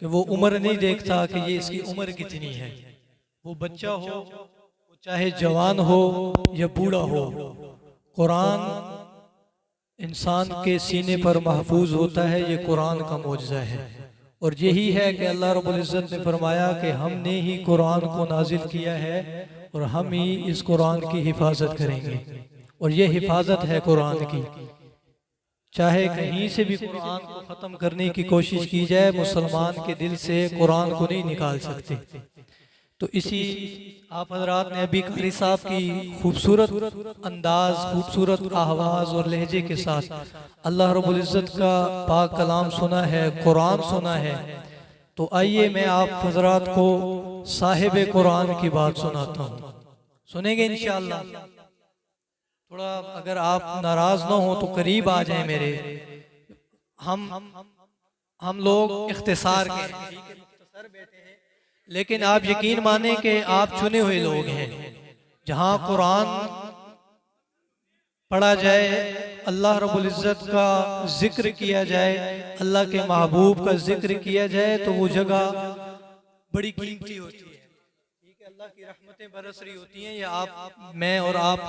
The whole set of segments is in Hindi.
कि वो उम्र नहीं देखता कि ये इसकी उम्र कितनी है। वो बच्चा हो, वो चाहे जवान हो या बूढ़ा हो, कुरान इंसान के सीने पर महफूज होता है। ये कुरान का मौजज़ा है और यही है कि अल्लाह रब्बुल इज़्ज़त ने फरमाया कि हमने ही कुरान को नाजिल किया है और हम ही इस कुरान की हिफाजत करेंगे। और ये हिफाजत है कुरान की। चाहे कहीं से भी कुरान को ख़त्म करने की कोशिश की जाए, मुसलमान के दिल से कुरान को नहीं निकाल सकते। तो इसी आप हजरात ने अभी कारी साहब की खूबसूरत अंदाज, खूबसूरत आवाज़ और लहजे के साथ अल्लाह रब्बुल इज़्ज़त का पाक कलाम सुना है, कुरान सुना है। तो आइए मैं आप हजरात को साहिब कुरान की बात सुनाता हूँ। सुनेंगे इंशाअल्लाह। थोड़ा अगर आप नाराज ना हो तो करीब आ जाएं मेरे। हम लोग इख्तिसार के बैठे हैं, लेकिन आप यकीन माने कि आप चुने हुए लोग हैं। जहां कुरान पढ़ा जाए, अल्लाह रब्बुल इज़्ज़त का जिक्र किया जाए, अल्लाह के महबूब का जिक्र किया जाए, तो वो जगह बड़ी कीमती होती है। ठीक है, अल्लाह की रहमतें बरस रही होती हैं। या आप, मैं और आप,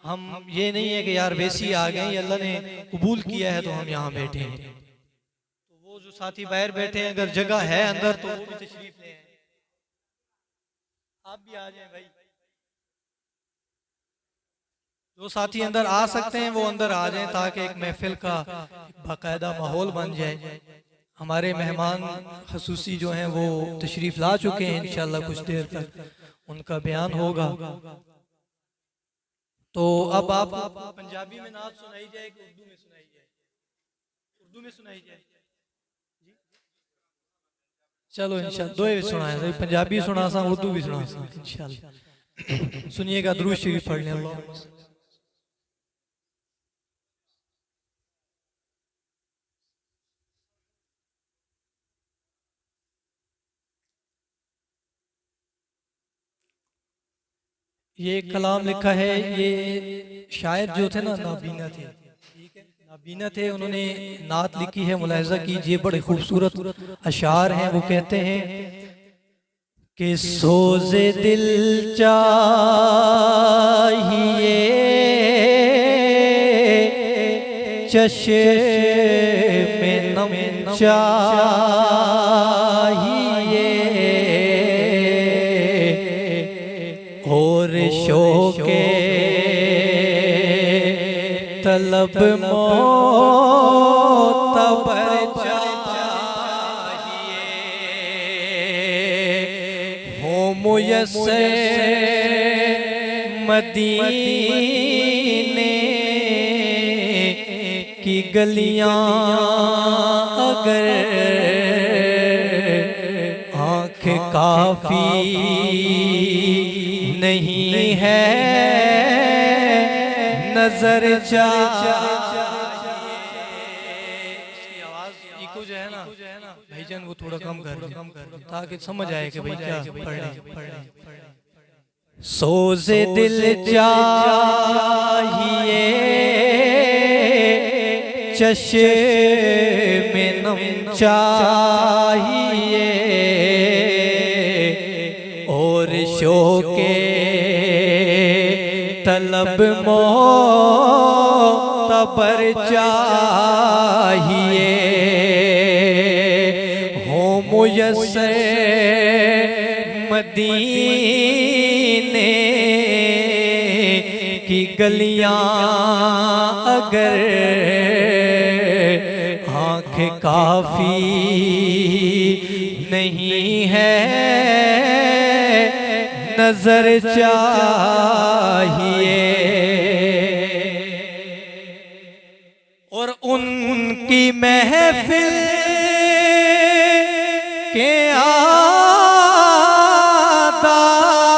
हम ये नहीं है कि यार वैसी आ गए, अल्लाह ने कबूल किया है तो हम यहाँ बैठे हैं। तो वो जो साथी बाहर बैठे हैं, अगर जगह है अंदर तो वो भी तशरीफ ले आए। आप भी आ जाएं भाई। जो साथी अंदर आ सकते हैं वो अंदर आ जाएं, ताकि एक महफिल का बाकायदा माहौल बन जाए। हमारे मेहमान खसूसी जो हैं वो तशरीफ ला चुके हैं, इंशाल्लाह कुछ देर तक उनका बयान होगा। तो अब आप पंजाबी में नात सुनाई जाए कि उर्दू में सुनाई जाए? उर्दू में सुनाई जाए। चलो इंशाल्लाह दो ही सुनाए, पंजाबी सुना सा, उर्दू भी सुना सा इंशाल्लाह। सुनिएगा, दुरूद शरीफ पढ़ लें। अल्लाह ये एक कलाम लिखा है, ये शायर जो थे ना, नाबीना थे। ठीक है, नाबीना थे, उन्होंने नात लिखी है। मुलाहिजा कीजिए, बड़े खूबसूरत अशार हैं। वो कहते हैं कि सोज़े दिल चाहिए, चश्मे नम चाहिए, और शौक़े तलब मोतबर चाहिए, हो मुयस्सर मदीने की गलियां अगर आँख काफी नहीं है, नजर इसकी आवाज इको जो है ना भाईजान, वो थोड़ा कम कर ताकि समझ आए कि भाई क्या पढ़ने। सोज़े दिल चाहिए, चश्मे नम चाहिए, और शौक़े तलब मोतबर चाहिए, हो मुयस्सर मदीने की गलियां अगर आँख काफी नहीं है, नजर चाहिए, और उनकी महफिल के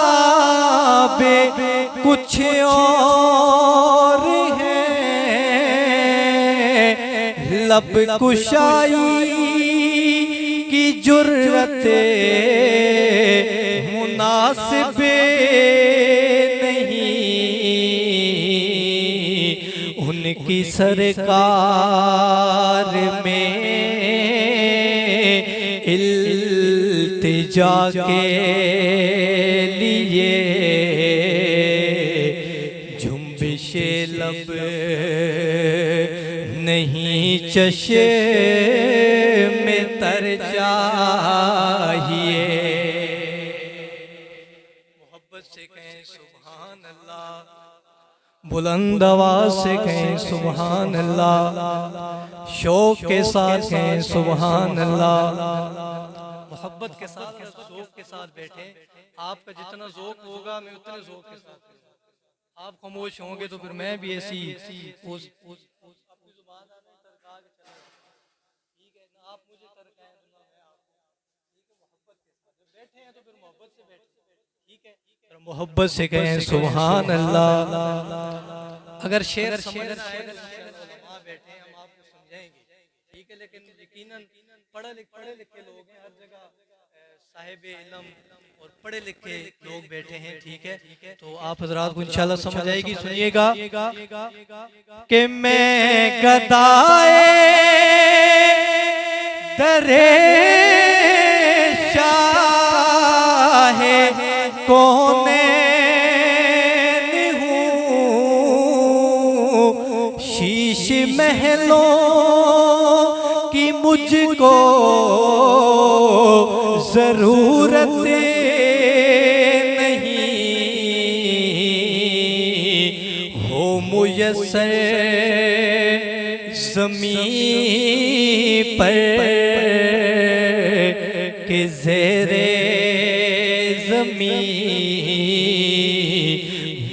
आदाबे कुछ और हैं, लब कुशाई की जुर्रते मुनासिबे नहीं, उनकी सरकार में इल्तिजा के लिए जुम्बिशे लब नहीं, चश्मे तर चाहिए। मोहब्बत से कहें सुभान अल्लाह, बुलंद आवाज से कहें सुभान अल्लाह, शौक के साथ कहें सुभान अल्लाह, मोहब्बत के साथ, ज़ौक़ के साथ बैठे। आपका जितना ज़ौक़ होगा मैं उतने ज़ौक़ के साथ, आप खामोश होंगे तो फिर मैं भी ऐसी मोहब्बत से कहें सुभान अल्लाह। अगर शेर समझ ना आए तो वहाँ बैठे हम आपको समझाएंगे, ठीक है। लेकिन यकीनन पढ़े लिखे लोग हैं, हर जगह साहिब इल्म और पढ़े लिखे लोग बैठे हैं, ठीक है, तो आप हजरात को इंशाल्लाह समझ आएगी। सुनिएगा कि मैं गदाए दरे शाहे कोने हूँ, शीश महलों की मुझको जरूरत नहीं, हो मुयस्सर ज़मीं पर के ज़ेरे ज़मीं,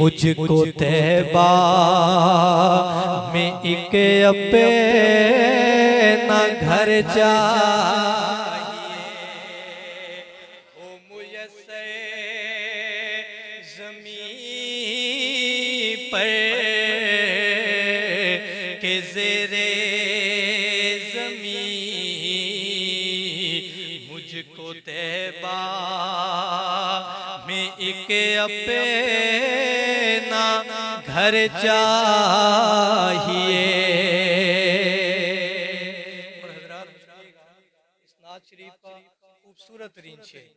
मुझको तैबा में एक अपना घर चाहिए, हो मुयस्सर ज़मीं पर के ज़ेरे ज़मीं, मुझको तैबा में एक अपना घर चाहिए। शरीफ का खूबसूरत तरीन शेर,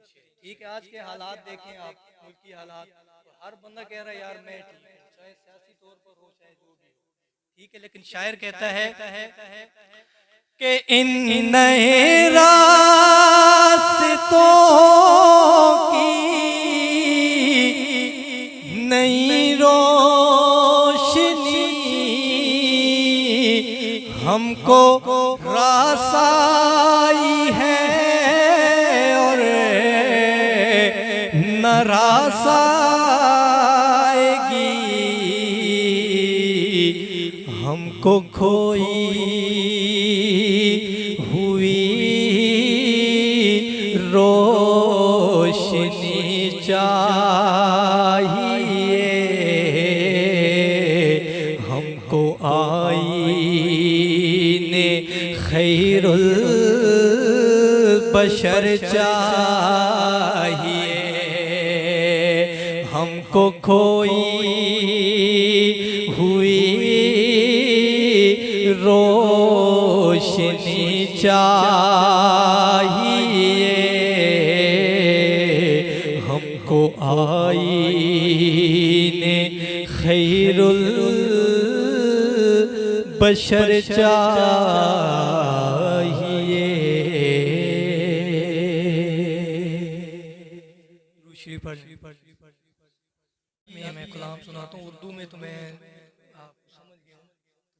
ठीक है। आज के हालात देखें आप, मुल्क की हालात, तो हर बंदा कह रहा है यार मैं ठीक हूँ, चाहे सियासी तौर पर हो चाहे जो भी हो, ठीक है, लेकिन शायर कहता है कि इन नए रास्तों की नई रोशनी हमको रासाई है और न रासाएगी, हमको खोई हुई रोशनी चाहिए, हमको आईने खैरुल बशर चाहिए, हमको खोई हुई रोशनी चाहिए, हमको आईने खैरुल बशर चाहिए। मैं कलाम सुनाता हूँ उर्दू में, तो मैं आप समझ गए हो,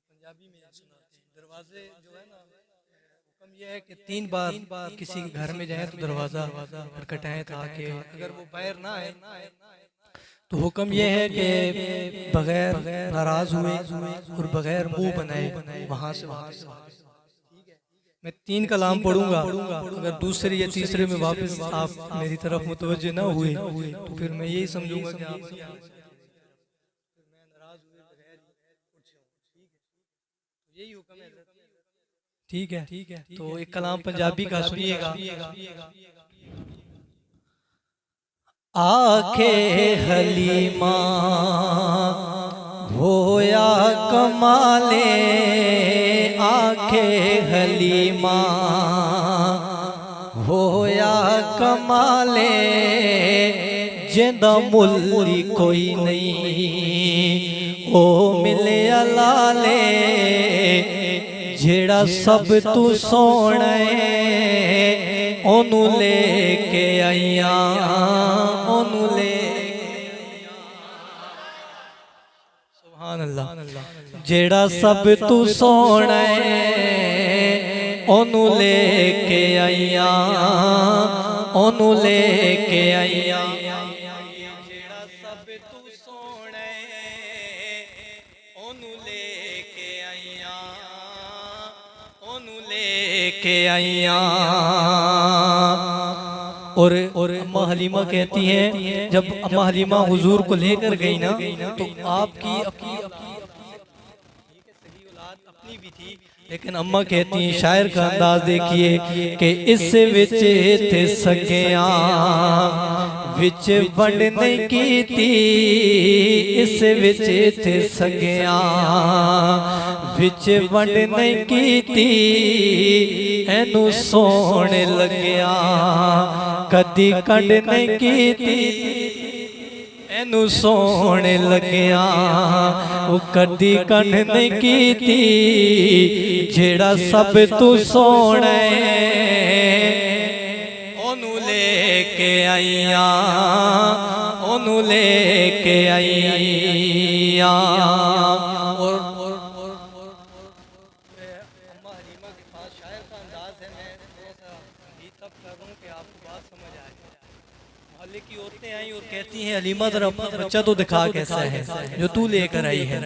पंजाबी में सुनाते हैं। दरवाजे जो है ना, हुक्म यह है कि 3 बार किसी के घर में जाए तो दरवाजा खटखटाएं, ताकि अगर वो बाहर ना आए तो हुक्म यह है कि बगैर नाराज हुए और बगैर मुंह बनाए वहां से मैं 3 कलाम पढ़ूंगा। अगर दूसरे या तीसरे में वापस आप मेरी तरफ मुतवज्जे ना हुए तो फिर मैं यही समझूंगा कि आप नाराज हुए बगैर यही हुक्म है, ठीक है। तो एक कलाम पंजाबी का सुनिएगा। आखे हलीमा होया कमाले, आखे हलीमा होया कमाले, जिंदा मुल्ली कोई नहीं ओ मिले लाले, जेड़ा सब तू सोना ओनू लेके आईया, ओनू ले सुभान अल्लाह, जेड़ा सब तू सोना ओनू लेके आईया, ओनू लेके आईया, जेड़ा सब तू सोना ओनू लेके आईया, ओनू लेके आईया। और अम्मा हलीमा कहती हैं, जब अम्मा हलीमा हुजूर को लेकर गई ना, तो आपकी अपनी भी थी, लेकिन अम्मा कहती हैं शायर का अंदाज देखिए कि इस विच थे सगिया विच वंड नहीं कीती, इस विच थे सगिया विच वंड नहीं कीती, एनू सोहण लग्या कदी कंड नहीं कीती, एनू सोहण लग्या वो कदी कंड नहीं कीती, जेड़ा सब तू सोहना ओनू लेके आईया, ओनू लेके आईया। और अम्मा हलीमा के पास शायर का अंदाज है, मैं थोड़ा सा गीत तब कर रहा हूँ कि आपको बात समझ आए। मोहल्ले की औरतें आई और कहती हैं हलीमा जरा अपना बच्चा तो दिखा कैसा है जो तू लेकर आई है।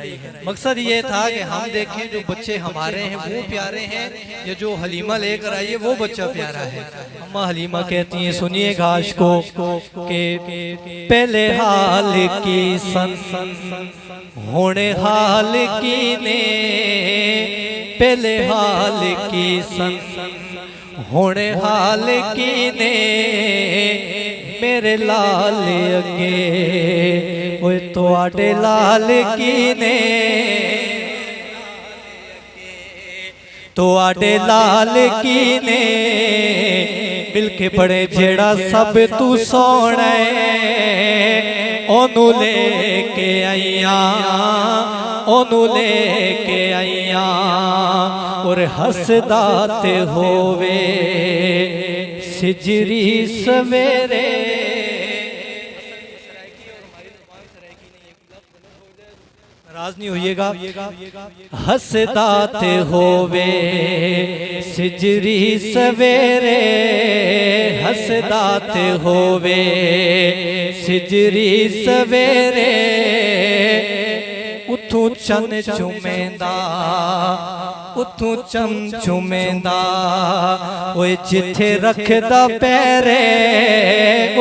मकसद ये था कि हम देखें जो बच्चे हमारे हैं वो प्यारे हैं या जो हलीमा लेकर आई है वो बच्चा प्यारा है। अम्मा हलीमा कहती हैं सुनिए घाश को के पहले हाल की सन होने हाल की ने, पहले हाल की सन होने हाल की ने, मेरे लाल अगे ओए तुहाडे लाल की ने, तुहाडे लाल की ने मिल के बड़े जेड़ा सब तू सोहना ओनू लेके आईया, ओनू लेके आईया। और हसदा ते होवे सिजरी सवेरे, नाराज नहीं होइएगा, हसदात होवे सिजरी सवेरे, हसदात होवे सिजरी सवेरे, उठू चन चुमेंदा उठू चम चुमेंदा, ओए जिथे रखदा पैरे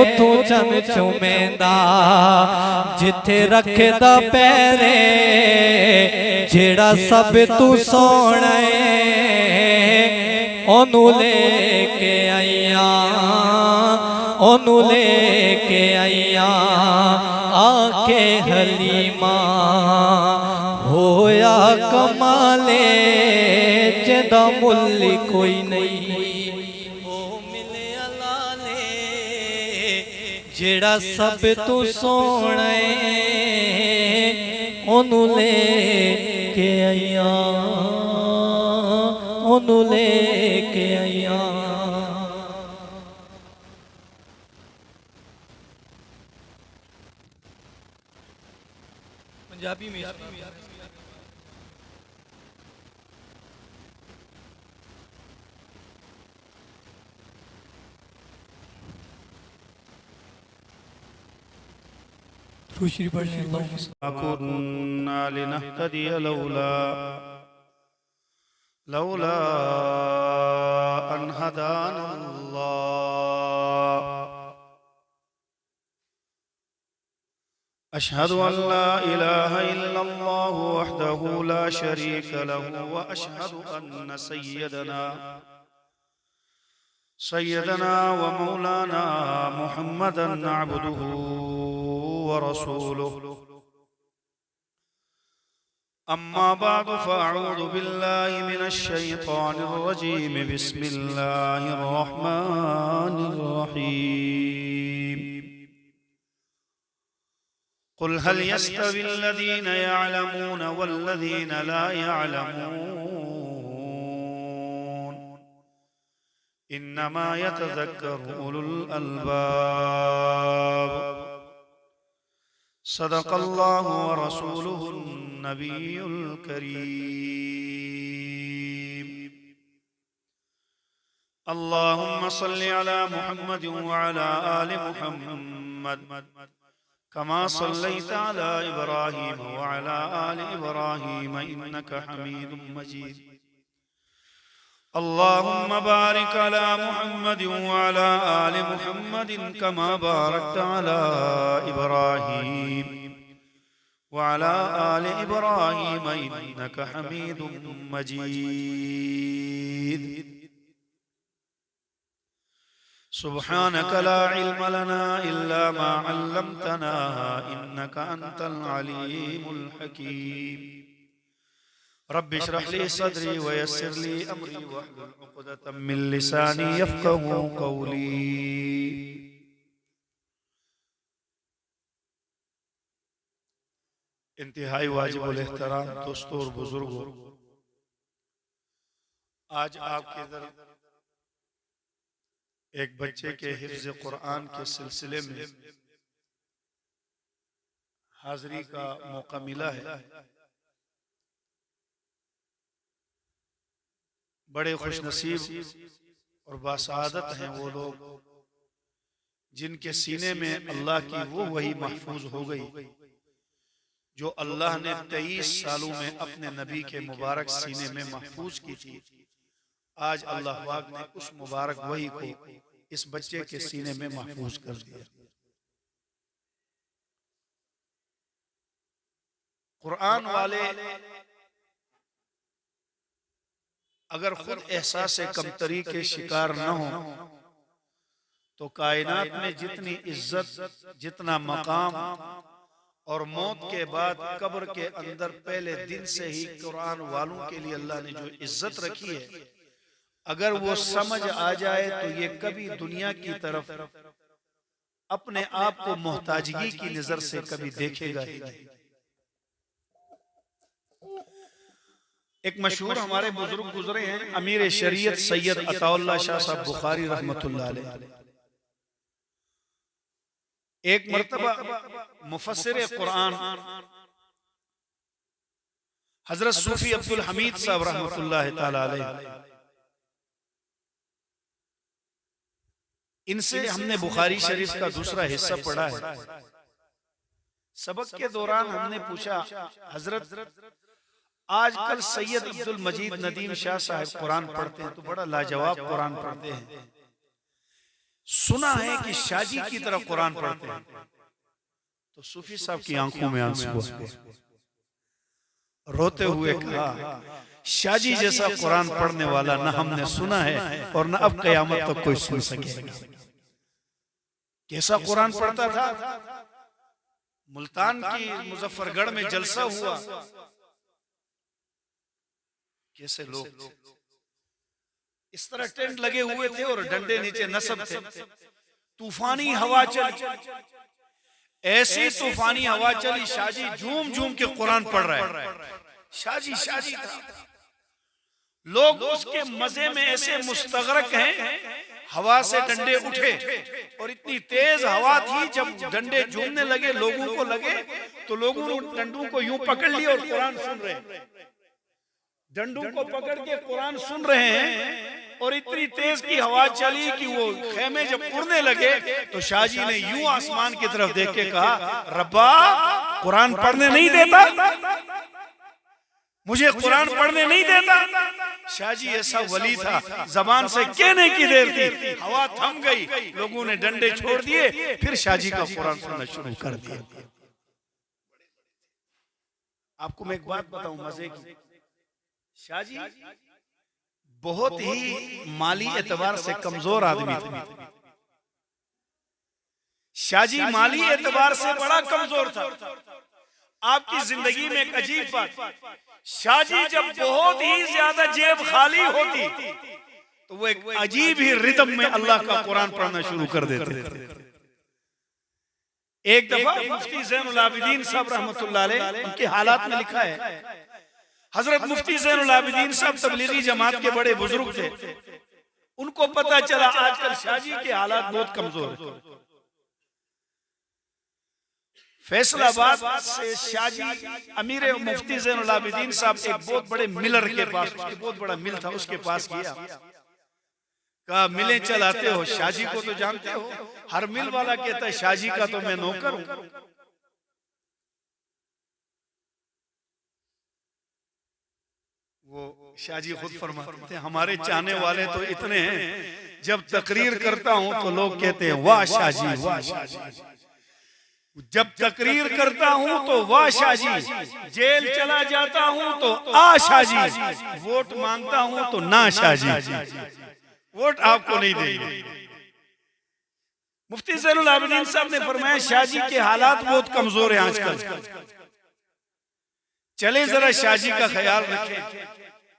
उठू चम चुमेंदा, जिथे रखदा पैरे जेड़ा सब तू सोहना ओनू लेके आईया, ओनू लेके आईया। आके हलीमा होया कमाले जेदा मुल्ल कोई नहीं, ओ मिले लाले जेड़ा सब तू सोहना ओनू लेके आईया, ओनू लेके आईया। पंजाबी में खुशी पढ़ने कुन्ना लिनहतदिय लौला अन हदानल्लाह। अशहदु अन ला इलाहा इल्लल्लाह वहदहु ला शरीक लहु व अशहदु अन्न सय्यदना व मौलाना मुहम्मदन अब्दुहु व रसूलुहु। अम्मा बाद फ़अऊज़ु बिल्लाहि मिनश शैतानिर रजीम। बिस्मिल्लाहिर रहमानिर रहीम। क़ुल हल यस्तविल्लज़ीना यअलमून वल्लज़ीना ला यअलमून इन्नमा यतज़क्करु उलुल अलबाब। सदक़ल्लाहु व रसूलुहुन नबियुल करीम। अल्लाहुम्मा सल्लि अला मुहम्मद व अला आलि मुहम्मद कमा सल्लैता अला इब्राहीम व अला आलि इब्राहीम इन्नका हमीदुम मजीद। अल्लाहुम्मा बारिक अला मुहम्मद व अला आलि मुहम्मद कमा बारकता अला इब्राहीम वअला आलि इब्राहीम इन्नका हमीदुम मजीद। सुब्हानक ला इल्म लना इल्ला मा अल्लमतना इन्नका अंतल अलीमुल हकीम। रब्बि इश्रह ली सदरी व यस्सिर ली अमरी वहलुल उक़दतम मिन लिसानी यफ़क़हू क़ौली। इंतहाई वाजिबुल एहतराम दोस्तों और बुजुर्गों, आज आपके इधर एक बच्चे के हिफ्ज़ कुरान के सिलसिले में हाज़री का मौका मिला है। बड़े खुशनसीब और बासआदत हैं वो लोग जिनके सीने में अल्लाह की वो वही महफूज हो गई जो अल्लाह ने 23 सालों में अपने नबी के मुबारक सीने में महफूज की थी। आज अल्लाह पाक ने उस मुबारक वही को इस बच्चे के सीने में महफूज कर दिया। कुरान वाले अगर खुद एहसास कमतरी के शिकार न हो तो कायनात में जितनी इज्जत, जितना मकाम और मौत के बाद कब्र के अंदर पहले दिन से ही कुरान वालों के लिए अल्लाह ने जो इज्जत रखी है, अगर वो समझ आ जाए तो ये कभी दुनिया की तरफ अपने आप को मोहताजगी की नजर से कभी देखेगा ही नहीं। एक मशहूर हमारे बुजुर्ग गुजरे हैं, अमीर शरीयत सैयद अताउल्लाह शाह साहब बुखारी रहमतुल्लाह अलैह। एक मर्तबा मुफस्सिर कुरान हजरत सूफी अब्दुल हमीद साहब रहमतुल्लाह ताला अलैह, इनसे हमने बुखारी शरीफ का दूसरा हिस्सा पढ़ा है। सबक के दौरान हमने पूछा, हजरत आजकल सैयद अब्दुल मजीद नदीम शाह साहब कुरान पढ़ते हैं तो बड़ा लाजवाब कुरान पढ़ते हैं, सुना है कि शाजी की तरह कुरान पढ़ते हैं। तो सूफी साहब की आंखों में आंसू हुए, रोते हुए कहा, शाजी जैसा कुरान पढ़ने वाला न हमने सुना है और न अब कयामत तक कोई सुन सकेगा। कैसा कुरान पढ़ता था। मुल्तान की मुजफ्फरगढ़ में जलसा हुआ, कैसे लोग इस तरह टेंट लगे हुए थे और डंडे नीचे नसब थे। तूफानी हवा चली, ऐसी तूफानी हवा चली, शाजी झूम झूम के कुरान पढ़ रहा है। शाजी शाजी था, लोग उसके मजे में ऐसे मुस्तगरक हैं। हवा से डंडे उठे और इतनी तेज हवा थी, जब डंडे झूमने लगे लोगों को लगे तो लोगों ने डंडों को यूं पकड़ लिया और कुरान सुन रहे हैं। डंडों को पकड़ के कुरान सुन रहे हैं और इतनी तेज की हवा चली कि वो खेमे जब उड़ने लगे तो शाहजी ने यूं आसमान की तरफ देख के कहा, रब्बा कुरान पढ़ने नहीं देता, मुझे कुरान पढ़ने नहीं देता। शाहजी ऐसा वली था, जबान से कहने की देर थी, हवा थम गई, लोगों ने डंडे छोड़ दिए, फिर शाहजी का कुरान सुनना शुरू कर दिया। आपको मैं एक बात बताऊं मजे की, शाहजी बहुत ही माली एतबार से कमजोर आदमी थे। शाहजी माली एतबार से बड़ा कमजोर था। आपकी जिंदगी में एक अजीब बात, शाहजी जब बहुत ही ज्यादा जेब खाली होती तो वो एक अजीब ही रिदम में अल्लाह का कुरान पढ़ना शुरू कर देते थे। एक दफा मुफ्ती ज़ैनुल आबिदीन साहब रहमतुल्लाह अलैह, उनके हालात में लिखा है, हजरत मुफ्ती ज़ैनुल आबिदीन साहब तबलीगी जमात के बड़े बुजुर्ग थे। उनको पता चला आजकल शाहजी के हालात बहुत कमजोर है। फैसलाबाद से शाहजी अमीर मुफ्ती ज़ैनुल आबिदीन साहब एक बहुत बड़े मिलर के पास, बहुत बड़ा मिल था, उसके पास गया। कहा, मिलें चलाते हो, शाहजी को तो जानते हो, हर मिल वाला कहता है शाहजी का तो मैं नौकर हूं। वो शाहजी खुद फरमाते थे, हमारे चाहने वाले तो इतने हैं, जब तकरीर करता हूं तो लोग कहते हैं वाह शाहजी, वाह शाहजी। जब तकरीर करता हूं तो वाह शाहजी, जेल चला जाता हूं तो आ शाहजी, वोट मांगता हूं तो ना शाहजी, वोट आपको नहीं देंगे। मुफ्ती ज़ैनुल आबिदीन साहब ने फरमाया शाहजी के हालात बहुत कमजोर हैं आजकल, चले जरा शाहजी का ख्याल रखें।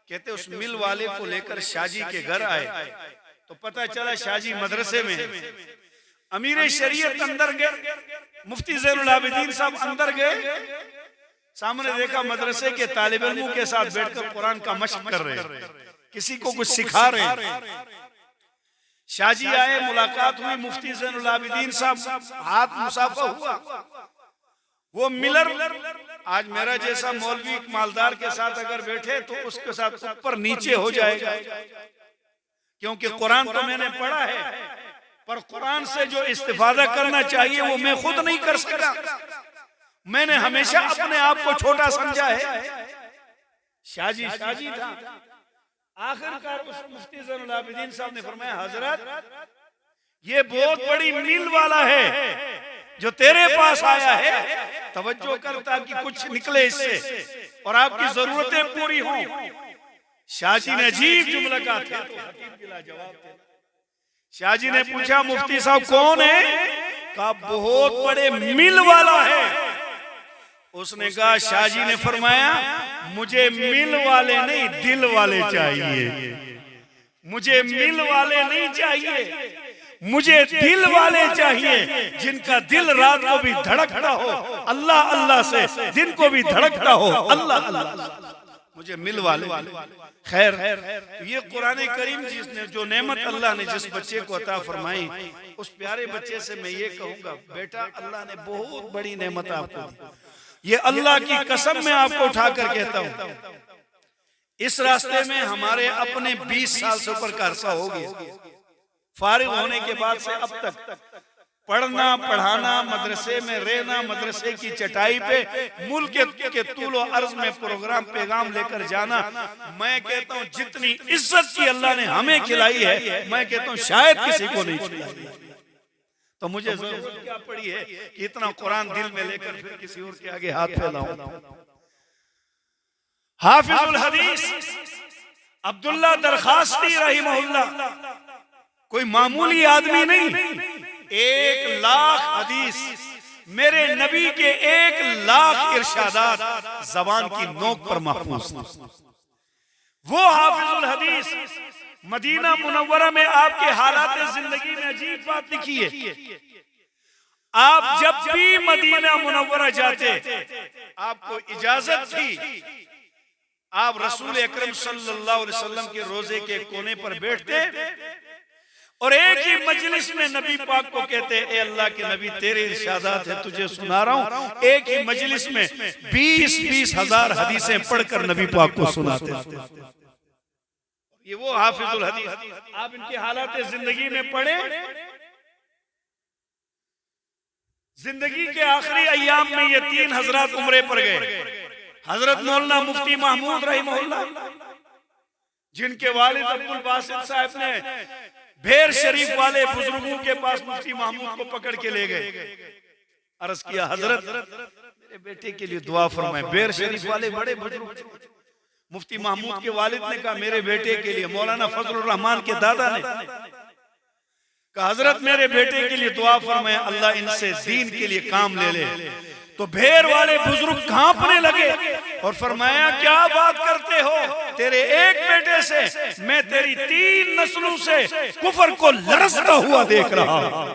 कहते उस मिल वाले को लेकर शाहजी के घर आए तो पता चला शाहजी मदरसे में। अमीर शरीयत अंदर गए, मुफ्ती ज़ैनुल आबिदीन साहब अंदर गए, सामने देखा मदरसे के तालिब इल्मों के साथ बैठकर कुरान का मश्क कर रहे, किसी को कुछ सिखा रहे। शाहजी आए, मुलाकात हुई, मुफ्ती ज़ैनुल आबिदीन साहब हाथ मुसाफा हुआ। वो मिलर आज मेरा जैसा मौलवी मालदार के साथ अगर बैठे तो उसके साथ ऊपर नीचे हो जाएगा, क्योंकि कुरान तो मैंने पढ़ा है, पर कुरान से जो इस्तिफादा करना चाहिए वो मैं खुद नहीं कर सका। मैंने हमेशा अपने आप को छोटा समझा है। शाहजी शाहजी था। आखिरकार उस मुफ्ती ज़ैनुल आबिदीन साहब ने फरमाया हजरत ये बहुत बड़ी मील वाला है जो तेरे पास आया है, तवज्जो कर ताकि कुछ निकले इससे और आपकी जरूरतें पूरी हों। शाहजी ने अजीब जुमला का थे जवाब थे। शाहजी ने पूछा मुफ्ती साहब कौन है? कहा बहुत बड़े मिल वाला है। उसने कहा, शाहजी ने फरमाया मुझे मिल वाले नहीं दिल वाले चाहिए, मुझे मिल वाले नहीं चाहिए, मुझे दिल वाले चाहिए जिनका दिल रात को भी धड़कता हो अल्लाह अल्लाह से, दिन को भी धड़कता हो अल्लाह अल्लाह, मुझे मिल वाले। खैर ये कुरान करीम जिसने जो नेमत अल्लाह ने जिस बच्चे को अता फरमाई, उस प्यारे बच्चे से मैं ये कहूंगा बेटा अल्लाह ने बहुत बड़ी नेमत आपको दी। ये अल्लाह की कसम मैं आपको उठाकर कहता हूं, इस रास्ते में हमारे अपने 20 साल से ऊपर का अरसा हो गया। फारिग होने के बाद से अब तक पढ़ना पढ़ाना, मदरसे में रहना, मदरसे की चटाई पे मुल्क के तूलो अर्ज में प्रोग्राम पैगाम लेकर जाना, मैं कहता हूँ जितनी इज्जत की अल्लाह ने हमें खिलाई है, मैं कहता हूँ शायद किसी को नहीं खिलाई। तो मुझे जरूरत क्या पड़ी है कि इतना कुरान दिल में लेकर फिर किसी और के आगे हाथ फैलाऊं। हाफिजुल हदीस अब्दुल्ला दरखास्ती रहिमहुल्लाह कोई मामूली आदमी नहीं, 1 लाख हदीस, मेरे नबी के 1 लाख इरशादात जबान की नोक पर महफूज थे। वो हाफिजुल हदीस मदीना मुनव्वरा में आपके हालात जिंदगी में अजीब बात लिखी है। आप जब भी मदीना मुनव्वरा जाते आपको इजाजत थी, आप रसूल अकरम सल्लल्लाहु अलैहि वसल्लम के रोजे के कोने पर बैठते और एक ही मजलिस में नबी पाक को कहते ए अल्लाह के नबी तेरे इरशादात है तुझे सुना रहा हूं। एक ही मजलिस में 20-20 हजार हदीसें पढ़कर नबी पाक को सुनाते। ये वो हाफिजुल हदीस, आप इनके हालात जिंदगी में पढ़े। जिंदगी के आखिरी अय्याम में ये 3 हजरात उम्रे पर गए। हजरत मौलाना मुफ्ती महमूद रहिमहुल्लाह, जिनके वालिद अब्दुल बासित साहब ने भेर शरीफ वाले बुजुर्गों के पास मुफ्ती महमूद को पकड़ के ले गए। अर्ज किया हजरत मेरे बेटे के लिए दुआ फरमाएं। भेर शरीफ वाले बड़े बुजुर्ग, मुफ्ती महमूद के वालिद ने कहा मेरे बेटे के लिए। मौलाना फजलुर रहमान के दादा ने कहा हजरत मेरे बेटे के लिए दुआ फरमाएं, अल्लाह इनसे दीन के लिए काम ले ले। तो भेर वाले बुजुर्ग कांपने लगे और फरमाया क्या बात करते हो, तेरे एक बेटे से मैं तेरी 3 नस्लों से कुफर को लरसता हुआ देख रहा हूं।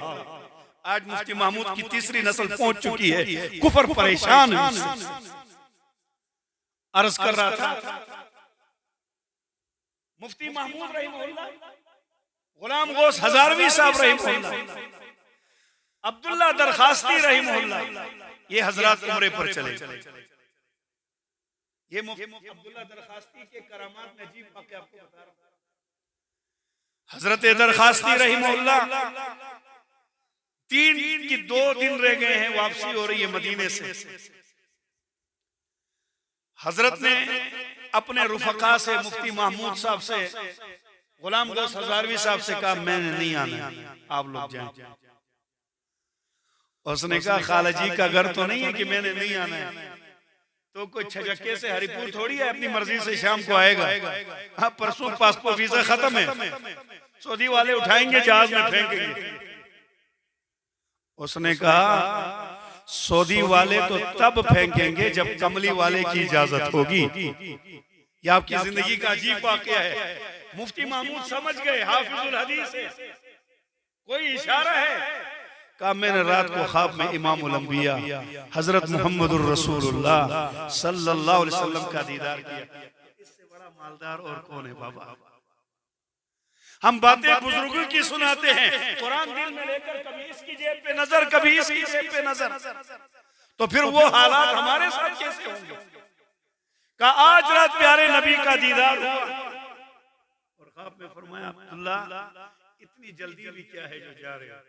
आज मुफ्ती महमूद की 3री नस्ल पहुंच चुकी है, कुफर परेशान है। अर्ज कर रहा था मुफ्ती महमूद रहिमहुल्लाह, गुलाम गौस हजारवी साहब रहिमहुल्लाह, अब्दुल्ला दरखास्ती रहिमहुल्लाह, ये हजरत उम्रे पर चले। ये अब्दुल्ला दरखास्ती के करामात में अजीब वाक़या आपको बता रहा हूं। हजरत दरखास्ती रहिमहुल्लाह 2 दिन रह गए हैं, वापसी हो रही है मदीने से। हजरत ने अपने रुफका से मुफ्ती महमूद साहब से, गुलाम गौस हजारवी साहब से कहा मैंने नहीं आना, आप लोग जाएं। उसने कहा खाला जी का घर तो नहीं है कि मैंने नहीं आना है, तो कोई छजक्के से हरिपुर थोड़ी है अपनी मर्जी से शाम को आएगा। हाँ, परसों पासपोर्ट वीजा खत्म है, सऊदी वाले उठाएंगे जहाज में फेंकेंगे। उसने कहा सऊदी वाले तो तब फेंकेंगे जब कमली वाले की इजाजत होगी। ये आपकी जिंदगी का अजीब वाकया है। मुफ्ती महमूद समझ गए हाफिजुल हदीस है, कोई इशारा है। कहा मैंने रात को ख्वाब में इमामुल अंबिया हजरत मोहम्मदुर रसूलुल्लाह सल्लल्लाहु अलैहि वसल्लम का दीदार किया। इससे बड़ा मालदार और कौन है बाबा। हम बातें बुजुर्गों की सुनाते हैं, कुरान दिल में लेकर कभी इसकी जेब पे नजर, कभी इसकी जेब पे नजर, तो फिर वो हालात हमारे साथ कैसे होंगे। कहा आज रात प्यारे नबी का दीदार हुआ और ख्वाब में फरमाया अब्दुल्लाह इतनी जल्दी भी क्या है जो जा रहे हो,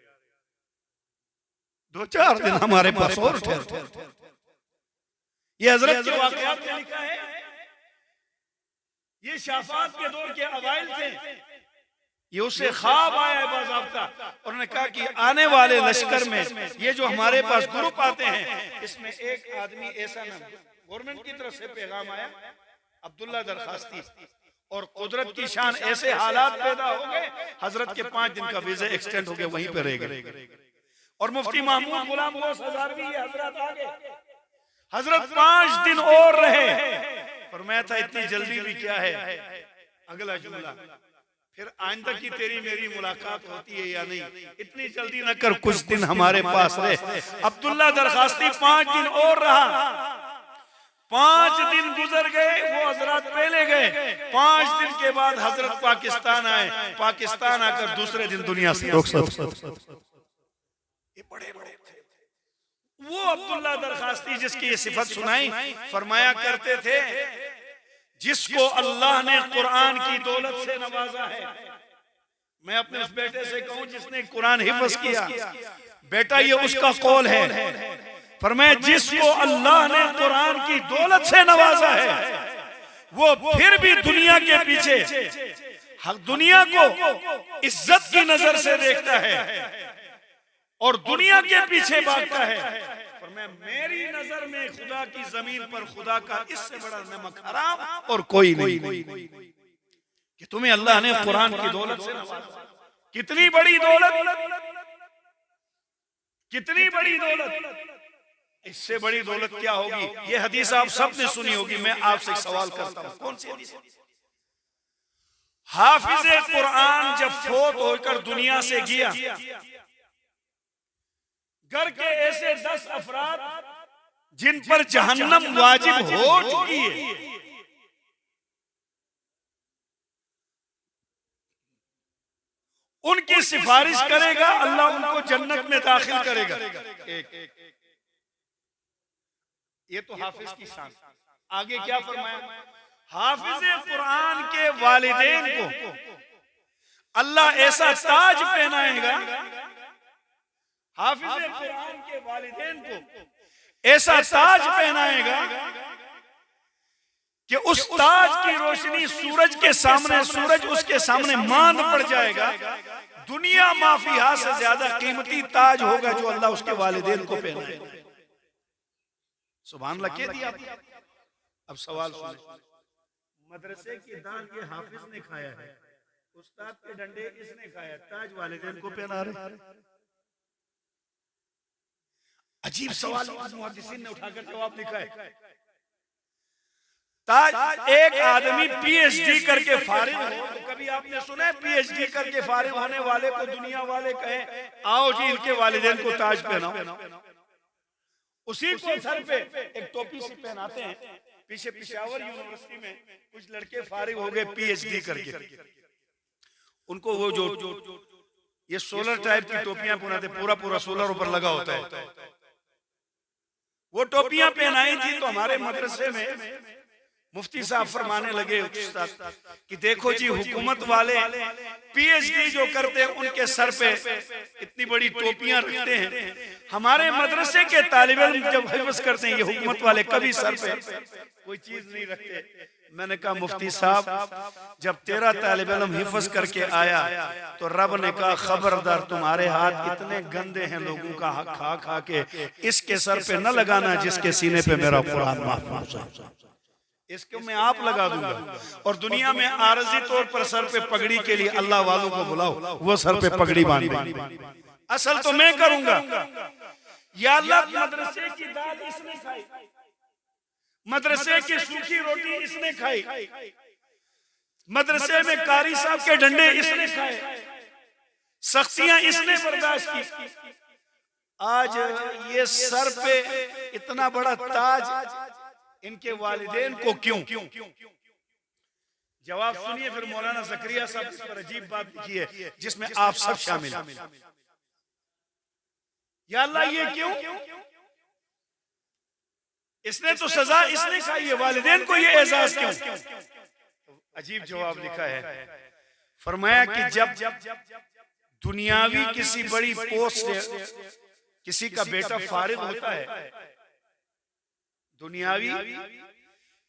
2-4 दिन हमारे पास और ठहर। ये हजरत के वाकयात में लिखा है, ये शाफात के दौर के अवाइल थे। ये उससे ख्वाब आया है बाज़ाब्ता, उन्होंने कहा कि आने वाले लश्कर में ये जो हमारे पास ग्रुप आते हैं इसमें एक आदमी ऐसा ना, गवर्नमेंट की तरफ से पैगाम आया अब्दुल्ला दरखास्ती, और कुदरत की शान ऐसे हालात पैदा हो गए हजरत के 5 दिन का वीजा एक्सटेंड हो गया, वहीं पे रह गए। और मुफ्ती महमूद गुलाम गौस हजारवी हजरत आ गए, हजरत 5 दिन और रहे। फरमाया था इतनी जल्दी भी क्या है। अगला जुमला, फिर आइंदा की तेरी मेरी मुलाकात होती है या नहीं, इतनी जल्दी न कर, कुछ दिन हमारे पास रहे। अब्दुल्ला दरखास्ती 5 दिन और रहा। 5 दिन गुजर गए, वो हजरत पहले गए। 5 दिन के बाद हजरत पाकिस्तान आए। पाकिस्तान आकर दूसरे दिन दुनिया से ये बड़े थे। वो अब्दुल्ला दरखास्ती जिसकी ये सिफत सुनाई, फरमाया करते थे जिसको अल्लाह ने कुरान की दौलत से नवाजा है। मैं अपने उस बेटे से कहूं जिसने कुरान हिफ्ज़ किया, बेटा ये उसका कौल है। फरमाया जिसको अल्लाह ने कुरान की दौलत से नवाजा है वो फिर भी दुनिया के पीछे, दुनिया को इज्जत की नजर से देखता है और दुनिया के पीछे भागता है। मेरी नजर में खुदा की जमीन पर खुदा का इससे बड़ा नमक हराम और कोई नहीं कि तुम्हें अल्लाह ने कुरान की दौलत से नवाजा। कितनी बड़ी दौलत, कितनी बड़ी दौलत, इससे बड़ी दौलत क्या होगी। ये हदीस आप सबने सुनी होगी। मैं आपसे सवाल करता हूं, कौन सी हदीस? हाफिज कुरान जब फोत होकर दुनिया से गया, घर के ऐसे 10 अफराद जिन पर जहन्नम वाजिब हो चुकी है, उनकी सिफारिश करेगा, अल्लाह उनको जन्नत में दाखिल करेगा। ये तो हाफिज की शान। आगे क्या फरमाया? हाफिज कुरान के वालिदैन को अल्लाह ऐसा ताज पहनाएगा, हाफिज कुरान के वालिदैन को ऐसा ताज पहनाएगा कि उस ताज की रोशनी सूरज के सामने, सूरज उसके सामने मांद पड़ जाएगा। दुनिया माफिया से ज्यादा कीमती ताज होगा जो अल्लाह उसके वालिदैन को पहनाएगा। सुभान अल्लाह कह दिया। अब सवाल सुने, मदरसे की दाल ये हाफिज ने खाया है, उस्ताद के डंडे इसने खाया, ताज वालिदैन को पहना रहे। अजीब सवाल मुहद्दिसीन ने उठाकर जवाब लिखा है। ताज, एक आदमी पीएचडी करके फारिग हो, तो कभी आपने सुना है पीएचडी करके फारिग होने वाले को दुनिया वाले कहें आओ जी इनके वालिदैन को ताज पहनाओ? उसी को सर पे एक टोपी सी पहनाते हैं। पीछे पेशावर यूनिवर्सिटी में कुछ लड़के फारिग हो गए पीएचडी करके, उनको वो जो ये सोलर टाइप की टोपियां पहनाते, पूरा पूरा सोलर ऊपर लगा होता है, वो टोपियां पहनाई थी। तो हमारे मदरसे में मुफ्ती साहब फरमाने लगे कि देखो जी हुकूमत वाले पीएचडी जो करते हैं उनके सर पे इतनी बड़ी टोपियां रखते हैं, हमारे मदरसे के तालिब इल्म जब हिफ्ज़ करते हैं ये हुकूमत वाले कभी सर पे कोई चीज नहीं रखते, मैंने कहा मुफ्ती साहब जब तेरा तालिब इल्म हिफ्ज करके आया तो रब ने कहा खबरदार तुम्हारे हाथ इतने गंदे हैं लोगों का हक खा खा के, इसके सर पे न लगाना जिसके सीने पे मेरा कुरान महफूज है, इसको मैं आप लगा दूंगा। और दुनिया में आरजी तौर पर सर पे पगड़ी के लिए अल्लाह वालों को बुलाओ, वो सर पे पगड़ी बांधे, असल तो मैं करूंगा। या अल्लाह मदरसे की दाल इसने खाई, मदरसे की सूखी रोटी इसने खाई, मदरसे में कारी साहब के डंडे इसने खाए, सख्तियां इसने बर्दाश्त की। आज ये सर पे इतना बड़ा ताज इनके वालिदैन को क्यों? जवाब सुनिए, फिर मौलाना ज़करिया साहब इस पर अजीब बात लिखी है जिसमें आप सब शामिल हैं। या अल्लाह ये क्यों? इसने तो सजा इसने खाई है, वालिदैन को ये एजाज क्यों? अजीब जवाब लिखा है, फरमाया कि जब दुनियावी किसी बड़ी पोस्ट से किसी का बेटा फारिग होता है, दुनियावी